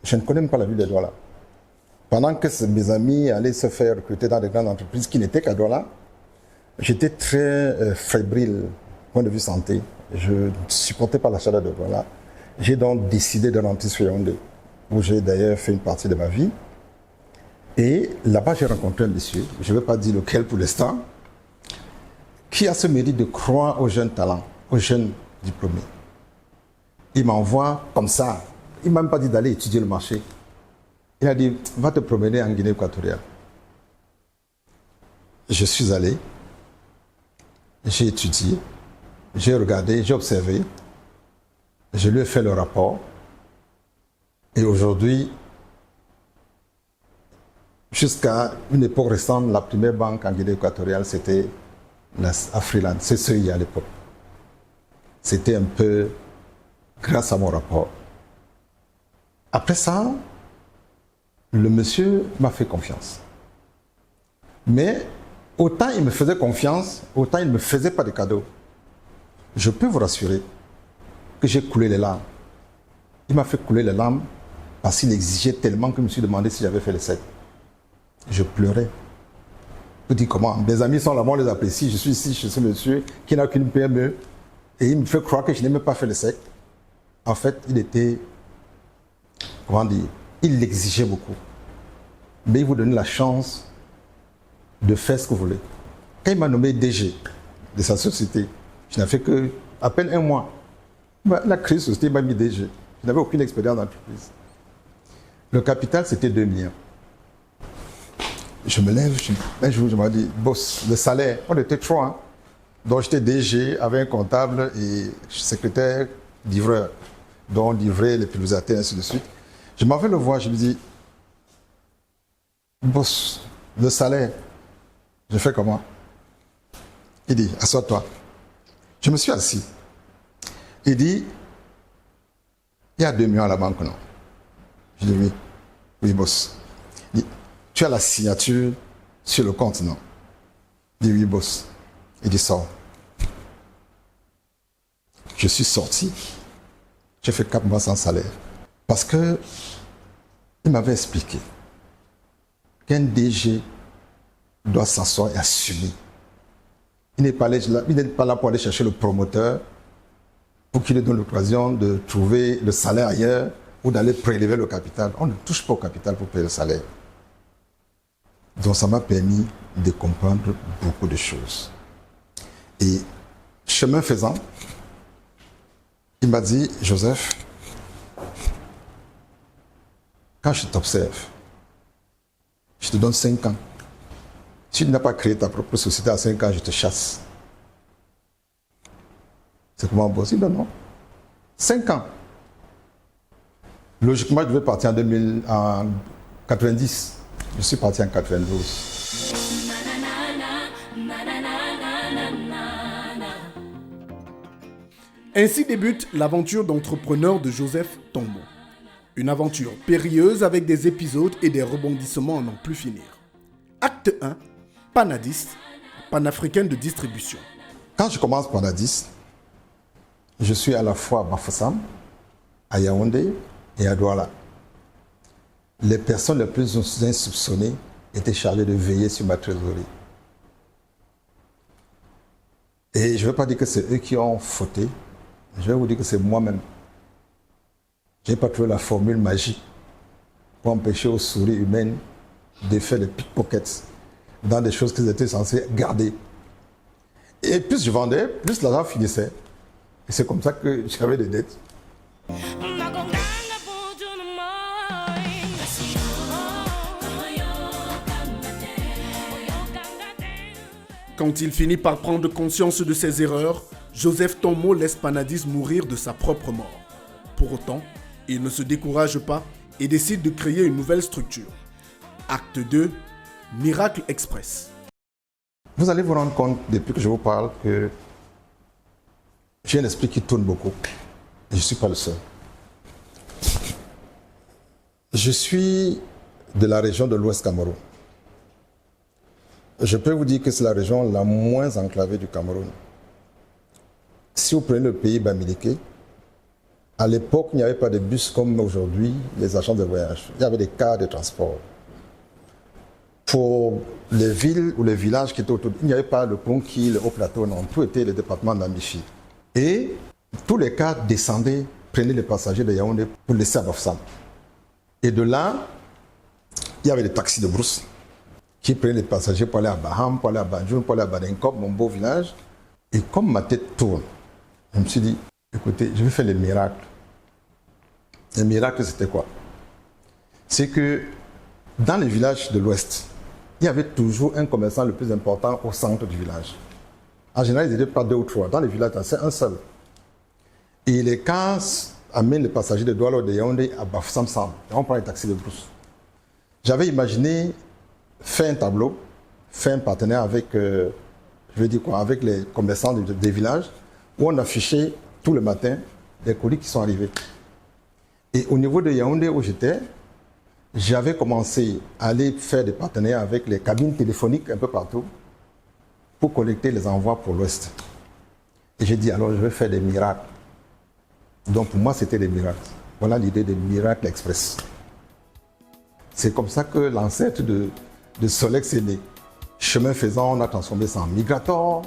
je ne connais même pas la ville de Douala. Pendant que mes amis allaient se faire recruter dans des grandes entreprises qui n'étaient qu'à Douala, j'étais très fébrile, point de vue santé. Je ne supportais pas la chaleur de Douala. J'ai donc décidé de rentrer sur Yaoundé, où j'ai d'ailleurs fait une partie de ma vie. Et là-bas, j'ai rencontré un monsieur, je ne vais pas dire lequel pour l'instant, qui a ce mérite de croire aux jeunes talents, aux jeunes diplômés. Il m'envoie comme ça. Il ne m'a même pas dit d'aller étudier le marché. Il a dit, va te promener en Guinée équatoriale. Je suis allé, j'ai étudié, j'ai regardé, j'ai observé, je lui ai fait le rapport. Et aujourd'hui, jusqu'à une époque récente, la première banque en Guinée équatoriale, c'était à Freeland, c'est CEI à l'époque. C'était un peu grâce à mon rapport. Après ça, le monsieur m'a fait confiance. Mais autant il me faisait confiance, autant il ne me faisait pas de cadeaux. Je peux vous rassurer que j'ai coulé les larmes. Il m'a fait couler les larmes parce qu'il exigeait tellement que je me suis demandé si j'avais fait l'ESSEC. Je pleurais. Je dis comment? Mes amis sont là-bas, on les apprécie. Je suis ici chez ce monsieur qui n'a qu'une PME et il me fait croire que je n'ai même pas fait l'ESSEC. En fait, il était, comment dire, il l'exigeait beaucoup. Mais il vous donnait la chance de faire ce que vous voulez. Quand il m'a nommé DG de sa société, je n'ai fait que à peine un mois. La crise société, il m'a mis DG. Je n'avais aucune expérience d'entreprise. Le capital, c'était 2 millions. Je me lève, un jour, je me dis, boss, le salaire, on était 3. Hein. Donc j'étais DG, avec un comptable et secrétaire livreur, dont on livrait les publicités, ainsi de suite. Je m'en vais le voir, je me dis, boss, le salaire, je fais comment? Il dit, assois-toi. Je me suis assis. Il dit, il y a 2 millions à la banque, non? Je dis, oui. Oui, boss. Il dit, tu as la signature sur le compte, non? Je dis, oui, boss. Il dit, sors. Je suis sorti. J'ai fait 4 mois sans salaire. Parce que il m'avait expliqué qu'un DG doit s'asseoir et assumer. Il n'est pas là pour aller chercher le promoteur pour qu'il lui donne l'occasion de trouver le salaire ailleurs ou d'aller prélever le capital. On ne touche pas au capital pour payer le salaire. Donc ça m'a permis de comprendre beaucoup de choses. Et chemin faisant, il m'a dit, Joseph, quand je t'observe, je te donne 5 ans. Si tu n'as pas créé ta propre société à 5 ans, je te chasse. C'est comment possible? Non. 5 ans. Logiquement, je devais partir en 90. Je suis parti en 92. Ainsi débute l'aventure d'entrepreneur de Joseph Tombo. Une aventure périlleuse avec des épisodes et des rebondissements à n'en plus finir. Acte 1, Panadis, panafricaine de distribution. Quand je commence Panadis, je suis à la fois à Bafoussam, à Yaoundé et à Douala. Les personnes les plus insoupçonnées étaient chargées de veiller sur ma trésorerie. Et je ne veux pas dire que c'est eux qui ont fauté, je vais vous dire que c'est moi-même. Je n'ai pas trouvé la formule magique pour empêcher aux souris humaines de faire des pickpockets dans des choses qu'ils étaient censés garder. Et plus je vendais, plus l'argent finissait. Et c'est comme ça que j'avais des dettes. Quand il finit par prendre conscience de ses erreurs, Joseph Tombo laisse Panadis mourir de sa propre mort. Pour autant, il ne se décourage pas et décide de créer une nouvelle structure. Acte 2, Miracle Express. Vous allez vous rendre compte, depuis que je vous parle, que j'ai un esprit qui tourne beaucoup. Et je ne suis pas le seul. Je suis de la région de l'Ouest Cameroun. Je peux vous dire que c'est la région la moins enclavée du Cameroun. Si vous prenez le pays Bamileke, à l'époque, il n'y avait pas de bus comme aujourd'hui, les agences de voyage. Il y avait des cars de transport. Pour les villes ou les villages qui étaient autour, il n'y avait pas le Ponki, le Haut-Plateau, non. Tout était le département d'Amichi. Et tous les cars descendaient, prenaient les passagers de Yaoundé pour laisser à Bafoussam. Et de là, il y avait des taxis de brousse qui prenaient les passagers pour aller à Baham, pour aller à Banjoun, pour aller à Badenkop, mon beau village. Et comme ma tête tourne, je me suis dit, écoutez, je vais faire les miracles. Les miracles, c'était quoi? C'est que dans les villages de l'Ouest, il y avait toujours un commerçant le plus important au centre du village. En général, ils n'étaient pas 2 ou 3. Dans les villages, c'est un seul. Et les cars amènent les passagers de Douala ou de Yaoundé à Bafoussam ensemble. Et on prend les taxis de brousse. J'avais imaginé faire un tableau, faire un partenaire avec, avec les commerçants des villages, où on affichait tout le matin des colis qui sont arrivés. Et au niveau de Yaoundé où j'étais, j'avais commencé à aller faire des partenariats avec les cabines téléphoniques un peu partout pour collecter les envois pour l'Ouest. Et j'ai dit, alors je vais faire des miracles. Donc pour moi, c'était des miracles. Voilà l'idée de Miracle Express. C'est comme ça que l'ancêtre de Solex est né. Chemin faisant, on a transformé ça en Migrator.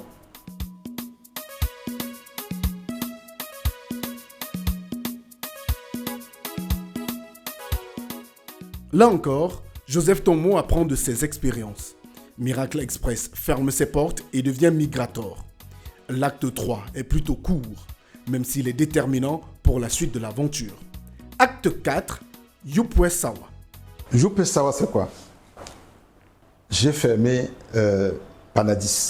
Là encore, Joseph Tombo apprend de ses expériences. Miracle Express ferme ses portes et devient Migrator. L'acte 3 est plutôt court, même s'il est déterminant pour la suite de l'aventure. Acte 4, Yupwe Sawa. Yupwe Sawa, c'est quoi? J'ai fermé Panadis.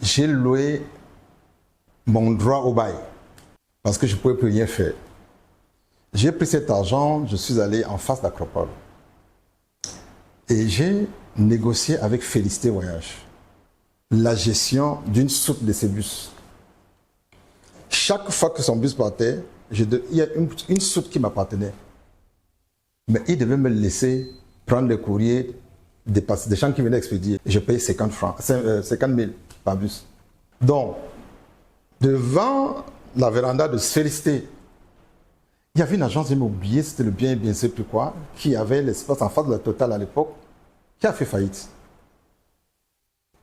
J'ai loué mon droit au bail parce que je ne pouvais plus rien faire. J'ai pris cet argent, je suis allé en face d'Acropole. Et j'ai négocié avec Félicité Voyage la gestion d'une soute de ses bus. Chaque fois que son bus partait, il y a une soute qui m'appartenait. Mais il devait me laisser prendre le courrier des gens qui venaient expédier. Je payais 50 000 par bus. Donc, devant la véranda de Félicité, il y avait une agence immobilière, c'était le bien sais plus quoi, qui avait l'espace en face de la Total à l'époque, qui a fait faillite.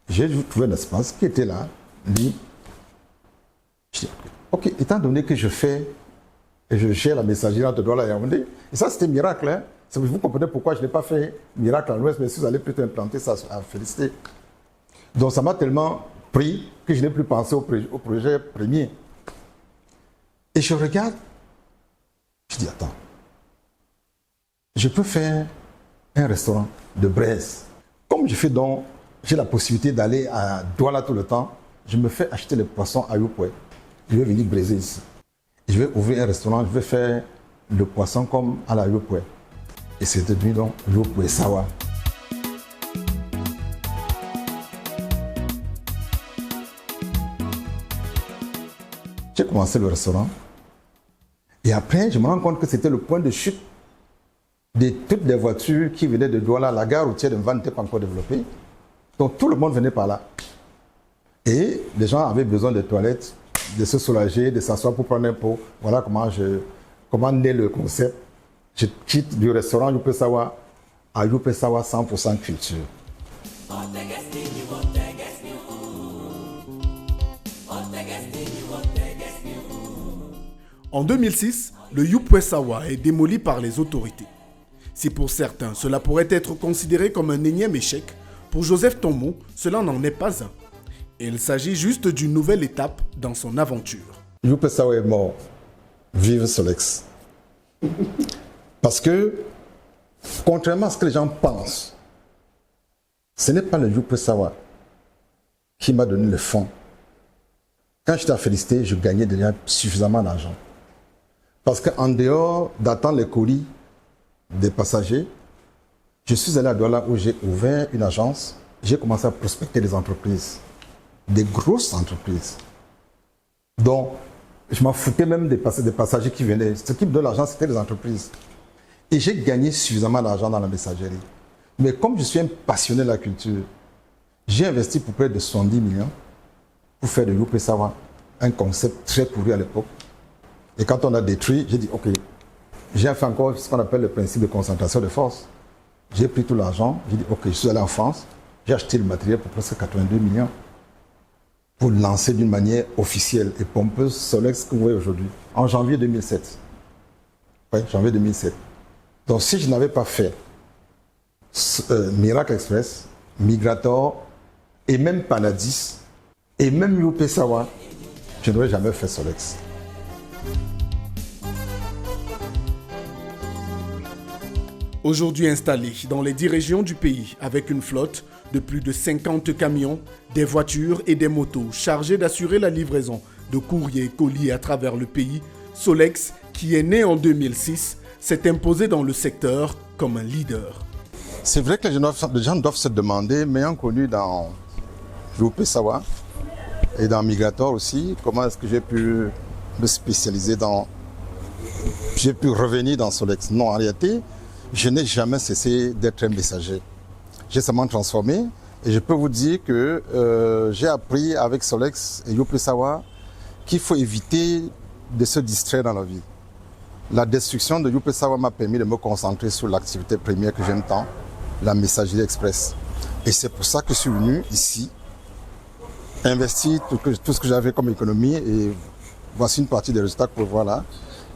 J'ai trouvé un espace qui était là, libre. Je dis, ok, étant donné que je gère la messagerie entre Douala et Yaoundé, et ça c'était miracle, hein? Vous comprenez pourquoi je n'ai pas fait miracle à l'Ouest, mais si vous allez plutôt implanter ça à Félicité. Donc ça m'a tellement pris que je n'ai plus pensé au projet premier. Et je regarde, je dis, attends, je peux faire un restaurant de braise. Comme j'ai la possibilité d'aller à Douala tout le temps, je me fais acheter les poissons à Yopoué. Je vais venir braiser ici. Je vais ouvrir un restaurant, je vais faire le poisson comme à la Yopoué. Et c'est devenu donc Yopoué Sawa. J'ai commencé le restaurant. Et après, je me rends compte que c'était le point de chute de toutes les voitures qui venaient de Douala. La gare routière de Mvan n'était pas encore développée. Donc tout le monde venait par là. Et les gens avaient besoin de toilettes, de se soulager, de s'asseoir pour prendre un pot. Voilà comment naît le concept. Je quitte du restaurant Yopoué Sawa à Yopoué Sawa 100% culture. En 2006, le Yopoué Sawa est démoli par les autorités. Si pour certains, cela pourrait être considéré comme un énième échec, pour Joseph Tombo, cela n'en est pas un. Il s'agit juste d'une nouvelle étape dans son aventure. Yopoué Sawa est mort. Vive Solex. Parce que, contrairement à ce que les gens pensent, ce n'est pas le Yopoué Sawa qui m'a donné le fonds. Quand j'étais à Félicité, je gagnais déjà suffisamment d'argent. Parce qu'en dehors d'attendre les colis des passagers, je suis allé à Douala où j'ai ouvert une agence. J'ai commencé à prospecter des entreprises, des grosses entreprises. Donc, je m'en foutais même des passagers qui venaient. Ce qui me donne l'argent, c'était les entreprises. Et j'ai gagné suffisamment d'argent dans la messagerie. Mais comme je suis un passionné de la culture, j'ai investi pour près de 70 millions pour faire de Yopoué Sawa un concept très couru à l'époque. Et quand on a détruit, j'ai dit, OK, j'ai fait encore ce qu'on appelle le principe de concentration de force. J'ai pris tout l'argent, j'ai dit, OK, je suis allé en France, j'ai acheté le matériel pour presque 82 millions pour lancer d'une manière officielle et pompeuse Solex que vous voyez aujourd'hui, en janvier 2007. Oui, janvier 2007. Donc si je n'avais pas fait Miracle Express, Migrator, et même Paladis, et même Yopoué Sawa, je n'aurais jamais fait Solex. Aujourd'hui installé dans les 10 régions du pays avec une flotte de plus de 50 camions, des voitures et des motos chargées d'assurer la livraison de courriers et colis à travers le pays, Solex, qui est né en 2006, s'est imposé dans le secteur comme un leader. C'est vrai que les gens doivent se demander, m'ayant connu dans Yopoué Sawa et dans Migrator aussi, comment est-ce que j'ai pu me spécialiser j'ai pu revenir dans Solex. Non, en réalité, je n'ai jamais cessé d'être un messager. J'ai seulement transformé et je peux vous dire que j'ai appris avec Solex et Yopoué Sawa qu'il faut éviter de se distraire dans la vie. La destruction de Yopoué Sawa m'a permis de me concentrer sur l'activité première que j'aime tant, la messagerie express. Et c'est pour ça que je suis venu ici, investir tout ce que j'avais comme économie et voici une partie des résultats que vous voyez là.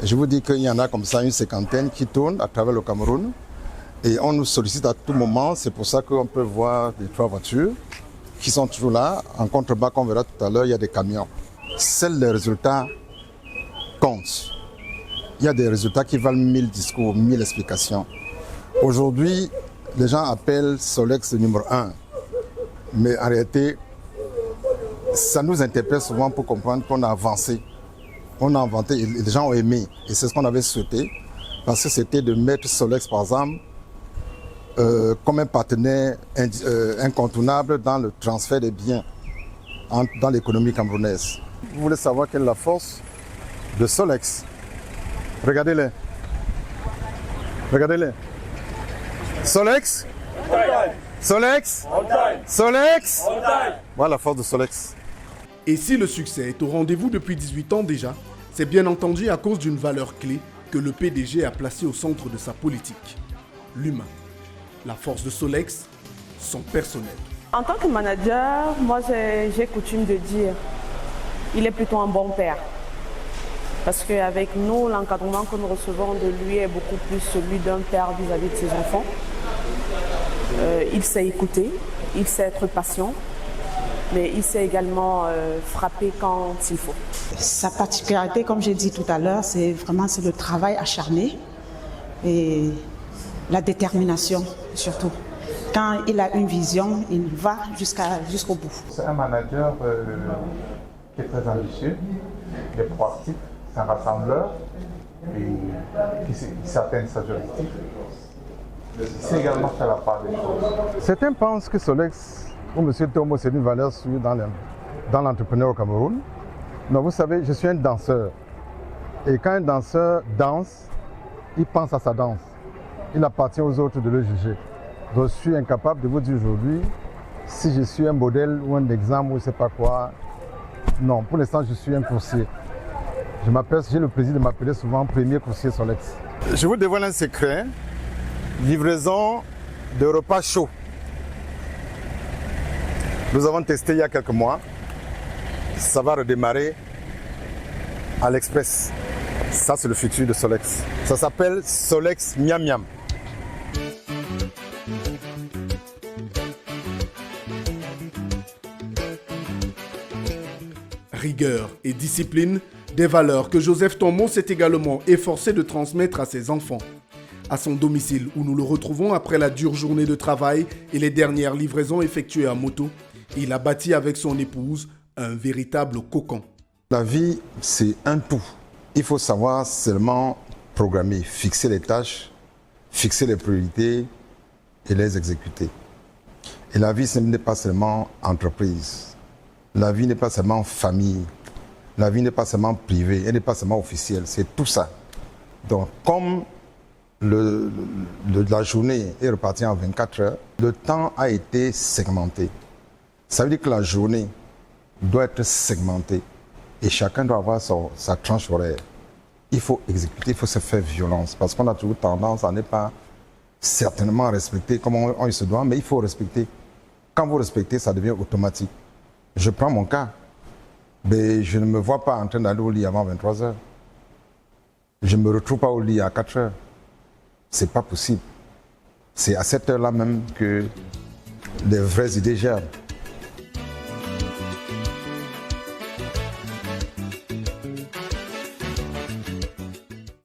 Et je vous dis qu'il y en a comme ça une cinquantaine qui tournent à travers le Cameroun. Et on nous sollicite à tout moment. C'est pour ça qu'on peut voir les 3 voitures qui sont toujours là. En contrebas, qu'on verra tout à l'heure, il y a des camions. Seuls les résultats comptent. Il y a des résultats qui valent 1000 discours, 1000 explications. Aujourd'hui, les gens appellent Solex le numéro 1. Mais en réalité, ça nous interpelle souvent pour comprendre qu'on a avancé. On a inventé et les gens ont aimé. Et c'est ce qu'on avait souhaité. Parce que c'était de mettre Solex, par exemple, comme un partenaire incontournable dans le transfert des biens dans l'économie camerounaise. Vous voulez savoir quelle est la force de Solex? Regardez-les. Regardez-les. Solex. Solex. Solex. Voilà la force de Solex. Et si le succès est au rendez-vous depuis 18 ans déjà, c'est bien entendu à cause d'une valeur clé que le PDG a placée au centre de sa politique. L'humain. La force de Solex, son personnel. En tant que manager, moi j'ai coutume de dire, il est plutôt un bon père. Parce qu'avec nous, l'encadrement que nous recevons de lui est beaucoup plus celui d'un père vis-à-vis de ses enfants. Il sait écouter, il sait être patient, mais il sait également frapper quand il faut. Sa particularité, comme j'ai dit tout à l'heure, c'est le travail acharné et la détermination surtout. Quand il a une vision, il va jusqu'au bout. C'est un manager qui est très ambitieux, qui est proactif, c'est un rassembleur et qui sait atteindre sa objectif. C'est également faire la part des choses. Certains pensent que Solex ou M. Tomo, c'est une valeur sûre dans l'entrepreneur au Cameroun. Non, vous savez, je suis un danseur. Et quand un danseur danse, il pense à sa danse. Il appartient aux autres de le juger. Donc je suis incapable de vous dire aujourd'hui si je suis un modèle ou un exemple ou je ne sais pas quoi. Non, pour l'instant, je suis un coursier. J'ai le plaisir de m'appeler souvent premier coursier Solex. Je vous dévoile un secret. Livraison de repas chauds. Nous avons testé il y a quelques mois. Ça va redémarrer à l'Express. Ça, c'est le futur de Solex. Ça s'appelle Solex Miam Miam. Rigueur et discipline, des valeurs que Joseph Tomo s'est également efforcé de transmettre à ses enfants. À son domicile, où nous le retrouvons après la dure journée de travail et les dernières livraisons effectuées à moto, il a bâti avec son épouse un véritable cocon. La vie, c'est un tout. Il faut savoir seulement programmer, fixer les tâches, fixer les priorités et les exécuter. Et la vie, ce n'est pas seulement entreprise. La vie n'est pas seulement famille. La vie n'est pas seulement privée, elle n'est pas seulement officielle. C'est tout ça. Donc, comme la journée est repartie en 24 heures, le temps a été segmenté. Ça veut dire que la journée doit être segmentée et chacun doit avoir sa tranche horaire. Il faut exécuter, il faut se faire violence parce qu'on a toujours tendance à ne pas certainement respecter comme on se doit, mais il faut respecter. Quand vous respectez, ça devient automatique. Je prends mon cas, mais je ne me vois pas en train d'aller au lit avant 23 heures. Je ne me retrouve pas au lit à 4 heures. C'est pas possible. C'est à cette heure-là même que les vraies idées germent.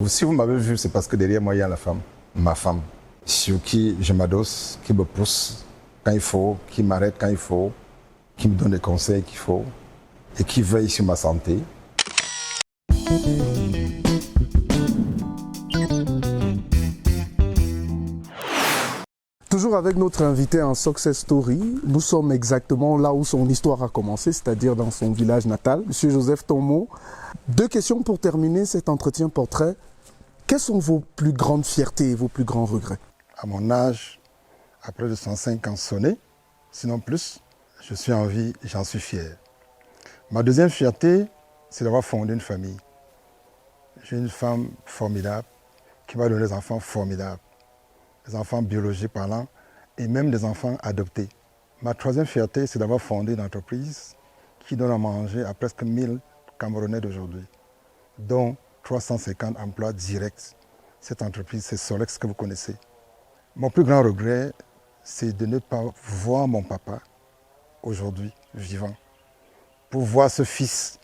Si vous m'avez vu, c'est parce que derrière moi, il y a la femme, ma femme, sur qui je m'adosse, qui me pousse quand il faut, qui m'arrête quand il faut, qui me donne les conseils qu'il faut et qui veille sur ma santé. Toujours avec notre invité en Success Story, nous sommes exactement là où son histoire a commencé, c'est-à-dire dans son village natal. Monsieur Joseph Tomo, 2 questions pour terminer cet entretien portrait. Quelles sont vos plus grandes fiertés et vos plus grands regrets? À mon âge, après 205 ans sonnés, sinon plus, je suis en vie et j'en suis fier. Ma deuxième fierté, c'est d'avoir fondé une famille. J'ai une femme formidable qui m'a donné des enfants formidables. Des enfants biologiques parlant et même des enfants adoptés. Ma troisième fierté, c'est d'avoir fondé une entreprise qui donne à manger à presque 1000 Camerounais d'aujourd'hui, dont 350 emplois directs. Cette entreprise, c'est Solex que vous connaissez. Mon plus grand regret, c'est de ne pas voir mon papa aujourd'hui vivant, pour voir ce fils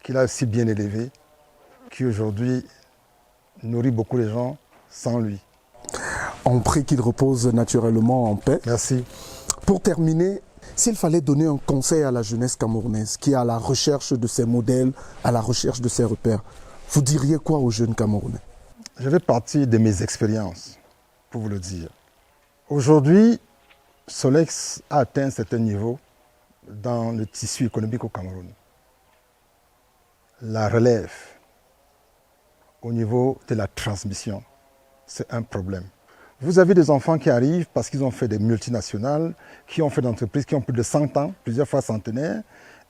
qu'il a si bien élevé, qui aujourd'hui nourrit beaucoup de gens sans lui. On prie qu'il repose naturellement en paix. Merci. Pour terminer, s'il fallait donner un conseil à la jeunesse camerounaise qui est à la recherche de ses modèles, à la recherche de ses repères, vous diriez quoi aux jeunes Camerounais? Je vais partir de mes expériences pour vous le dire. Aujourd'hui, Solex a atteint un certain niveau dans le tissu économique au Cameroun. La relève au niveau de la transmission, c'est un problème. Vous avez des enfants qui arrivent parce qu'ils ont fait des multinationales, qui ont fait des entreprises qui ont plus de 100 ans, plusieurs fois centenaires.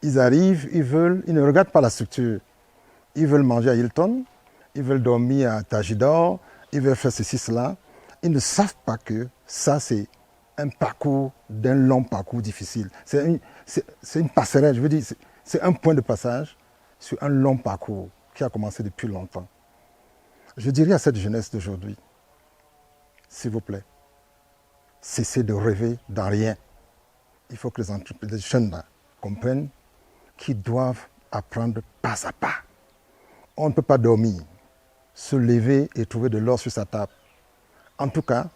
Ils arrivent, ils ne regardent pas la structure. Ils veulent manger à Hilton, ils veulent dormir à Tajidor, ils veulent faire ceci, cela. Ils ne savent pas que ça, c'est un parcours, d'un long parcours difficile. C'est une passerelle, je veux dire, c'est un point de passage sur un long parcours qui a commencé depuis longtemps. Je dirais à cette jeunesse d'aujourd'hui, s'il vous plaît, cessez de rêver dans rien. Il faut que les jeunes là, comprennent qu'ils doivent apprendre pas à pas. On ne peut pas dormir, se lever et trouver de l'or sur sa table. En tout cas,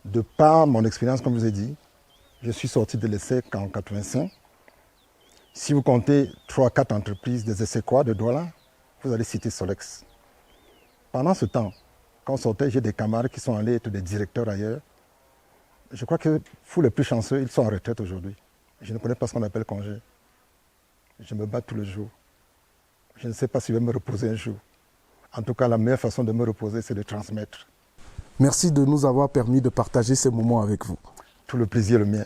de par mon expérience, comme je vous ai dit, je suis sorti de l'ESSEC en 85. Si vous comptez 3-4 entreprises des ESSECois de Douala, vous allez citer Solex. Pendant ce temps, quand on sortait, j'ai des camarades qui sont allés être des directeurs ailleurs. Je crois que pour les plus chanceux, ils sont en retraite aujourd'hui. Je ne connais pas ce qu'on appelle congé. Je me bats tous les jours. Je ne sais pas si je vais me reposer un jour. En tout cas, la meilleure façon de me reposer, c'est de transmettre. Merci de nous avoir permis de partager ces moments avec vous. Tout le plaisir est le mien.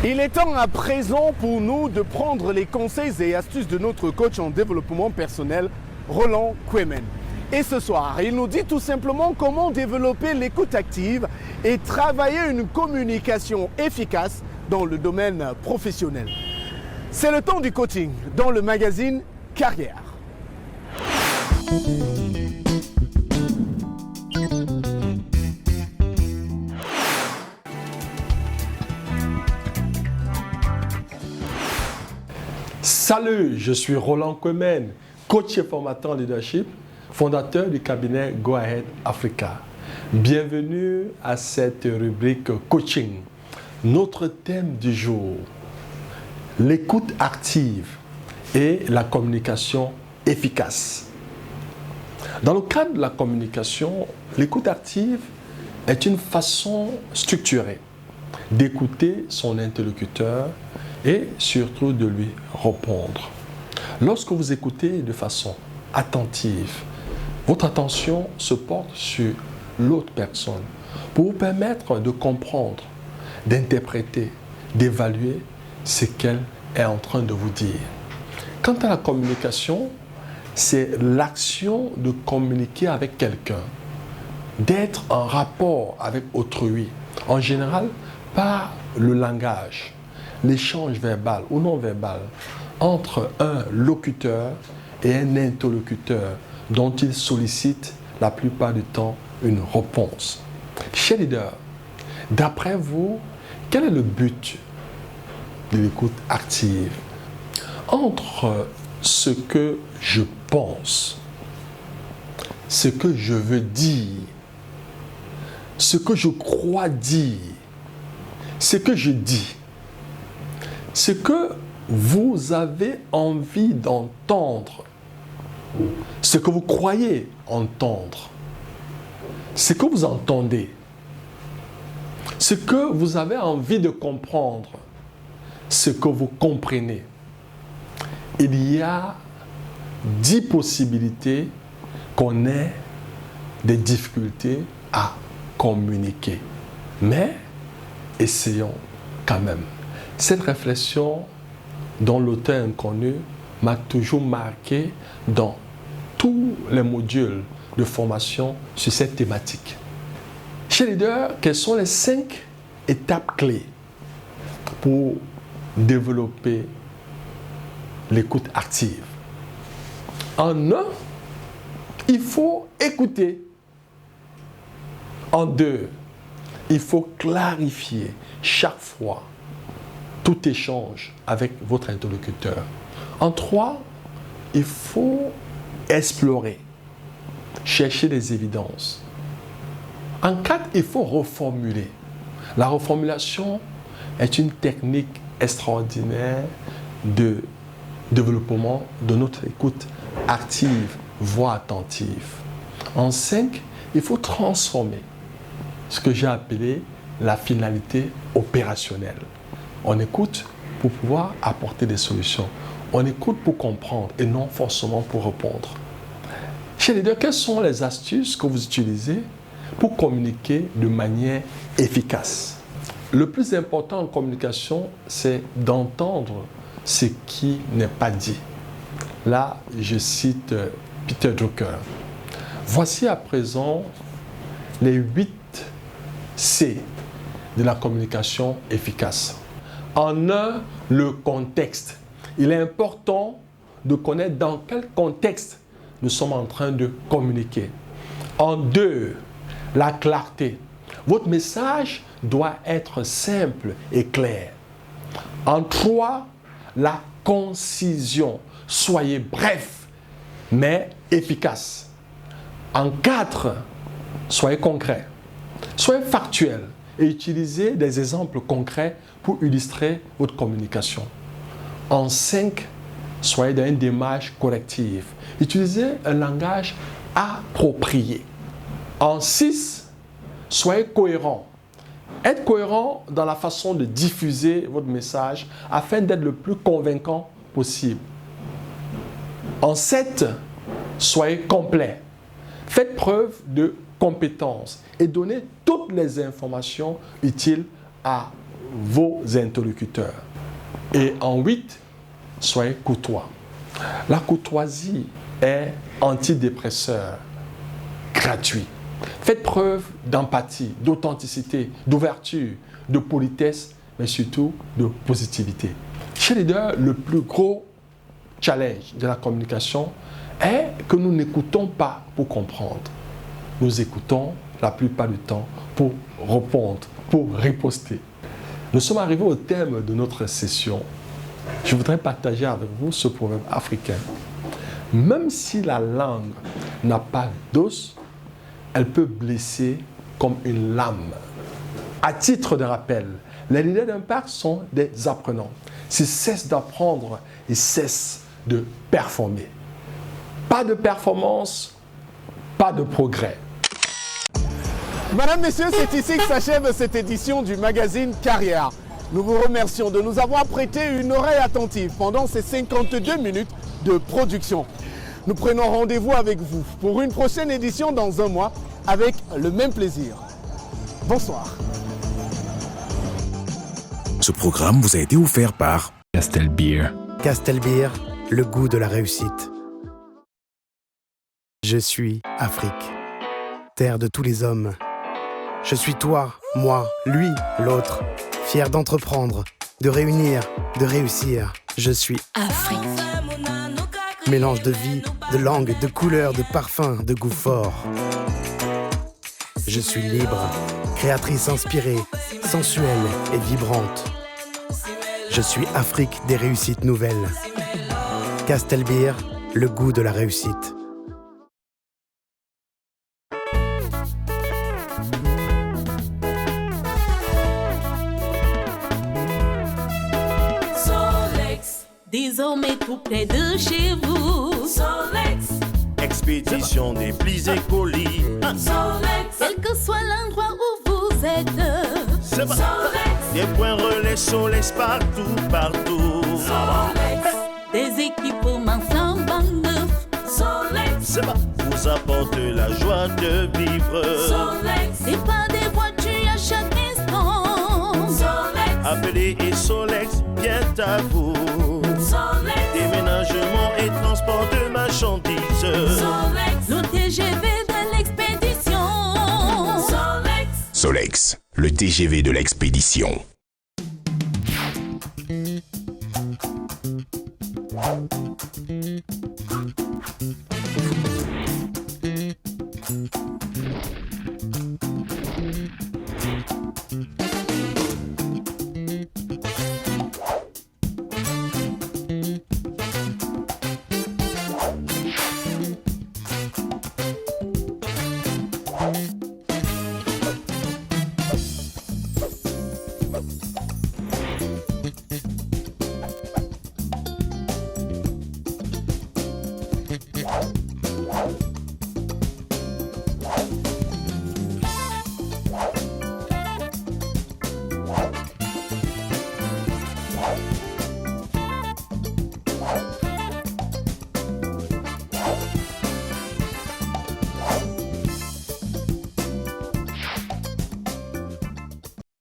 Il est temps à présent pour nous de prendre les conseils et astuces de notre coach en développement personnel, Roland Kwemen. Et ce soir, il nous dit tout simplement comment développer l'écoute active et travailler une communication efficace dans le domaine professionnel. C'est le temps du coaching dans le magazine Carrière. Salut, je suis Roland Kwemen, coach et formateur en leadership, fondateur du cabinet Go Ahead Africa. Bienvenue à cette rubrique coaching. Notre thème du jour, l'écoute active et la communication efficace. Dans le cadre de la communication, l'écoute active est une façon structurée d'écouter son interlocuteur et surtout de lui répondre. Lorsque vous écoutez de façon attentive, votre attention se porte sur l'autre personne pour vous permettre de comprendre, d'interpréter, d'évaluer ce qu'elle est en train de vous dire. Quant à la communication, c'est l'action de communiquer avec quelqu'un, d'être en rapport avec autrui, en général par le langage, l'échange verbal ou non verbal entre un locuteur et un interlocuteur dont il sollicite la plupart du temps une réponse. Chers leaders, d'après vous, quel est le but de l'écoute active? Entre ce que je pense, ce que je veux dire, ce que je crois dire, ce que je dis, ce que vous avez envie d'entendre, ce que vous croyez entendre, ce que vous entendez, ce que vous avez envie de comprendre, ce que vous comprenez. Il y a 10 possibilités qu'on ait des difficultés à communiquer. Mais essayons quand même. Cette réflexion dont l'auteur inconnu m'a toujours marqué dans tous les modules de formation sur cette thématique. Chez Leader, quelles sont les 5 étapes clés pour développer l'écoute active? En 1, il faut écouter. En 2, il faut clarifier chaque fois tout échange avec votre interlocuteur. En 3, il faut explorer, chercher des évidences. En 4, il faut reformuler. La reformulation est une technique extraordinaire de développement de notre écoute active, voire attentive. En 5, il faut transformer ce que j'ai appelé la finalité opérationnelle. On écoute pour pouvoir apporter des solutions. On écoute pour comprendre et non forcément pour répondre. Chez les deux, quelles sont les astuces que vous utilisez pour communiquer de manière efficace? Le plus important en communication, c'est d'entendre ce qui n'est pas dit. Là, je cite Peter Drucker. Voici à présent les 8 C de la communication efficace. En 1, le contexte. Il est important de connaître dans quel contexte nous sommes en train de communiquer. En 2, la clarté. Votre message doit être simple et clair. En 3, la concision. soyez bref, mais efficace. En 4, soyez concret. Soyez factuel et utilisez des exemples concrets pour illustrer votre communication. En 5, soyez dans une démarche corrective. Utilisez un langage approprié. En 6, soyez cohérent. Être cohérent dans la façon de diffuser votre message afin d'être le plus convaincant possible. En 7, soyez complet. Faites preuve de compétence et donnez toutes les informations utiles à vos interlocuteurs. Et en 8, soyez courtois. La courtoisie est antidépresseur gratuit. Faites preuve d'empathie, d'authenticité, d'ouverture, de politesse, mais surtout de positivité. Chez les leaders, le plus gros challenge de la communication est que nous n'écoutons pas pour comprendre. Nous écoutons la plupart du temps pour répondre, pour riposter. Nous sommes arrivés au thème de notre session. Je voudrais partager avec vous ce proverbe africain. Même si la langue n'a pas d'os, elle peut blesser comme une lame. À titre de rappel, les leaders d'impact sont des apprenants. S'ils cessent d'apprendre, ils cessent de performer. Pas de performance, pas de progrès. Madame, Messieurs, c'est ici que s'achève cette édition du magazine Carrière. Nous vous remercions de nous avoir prêté une oreille attentive pendant ces 52 minutes de production. Nous prenons rendez-vous avec vous pour une prochaine édition dans un mois avec le même plaisir. Bonsoir. Ce programme vous a été offert par Castel Beer. Castel Beer, le goût de la réussite. Je suis Afrique, terre de tous les hommes. Je suis toi, moi, lui, l'autre, fier d'entreprendre, de réunir, de réussir. Je suis Afrique. Mélange de vie, de langue, de couleurs, de parfums, de goût fort. Je suis libre, créatrice inspirée, sensuelle et vibrante. Je suis Afrique des réussites nouvelles. Castel Beer, le goût de la réussite. Solex, désormais tout près de chez vous. Solex, Expédition des plis et colis. Solex, quel que soit l'endroit où vous êtes. C'est bon. Solex, Des points relais Solex partout, partout. Solex, des équipements flambant neufs. Solex, C'est bon. Vous apporte la joie de vivre. Solex, c'est pas des voitures à chaque instant. Solex, Appelez et Solex vient à vous. Solex, Déménagement et transport de marchandises. Solex, le TGV de l'expédition. Solex, Solex, le TGV de l'expédition.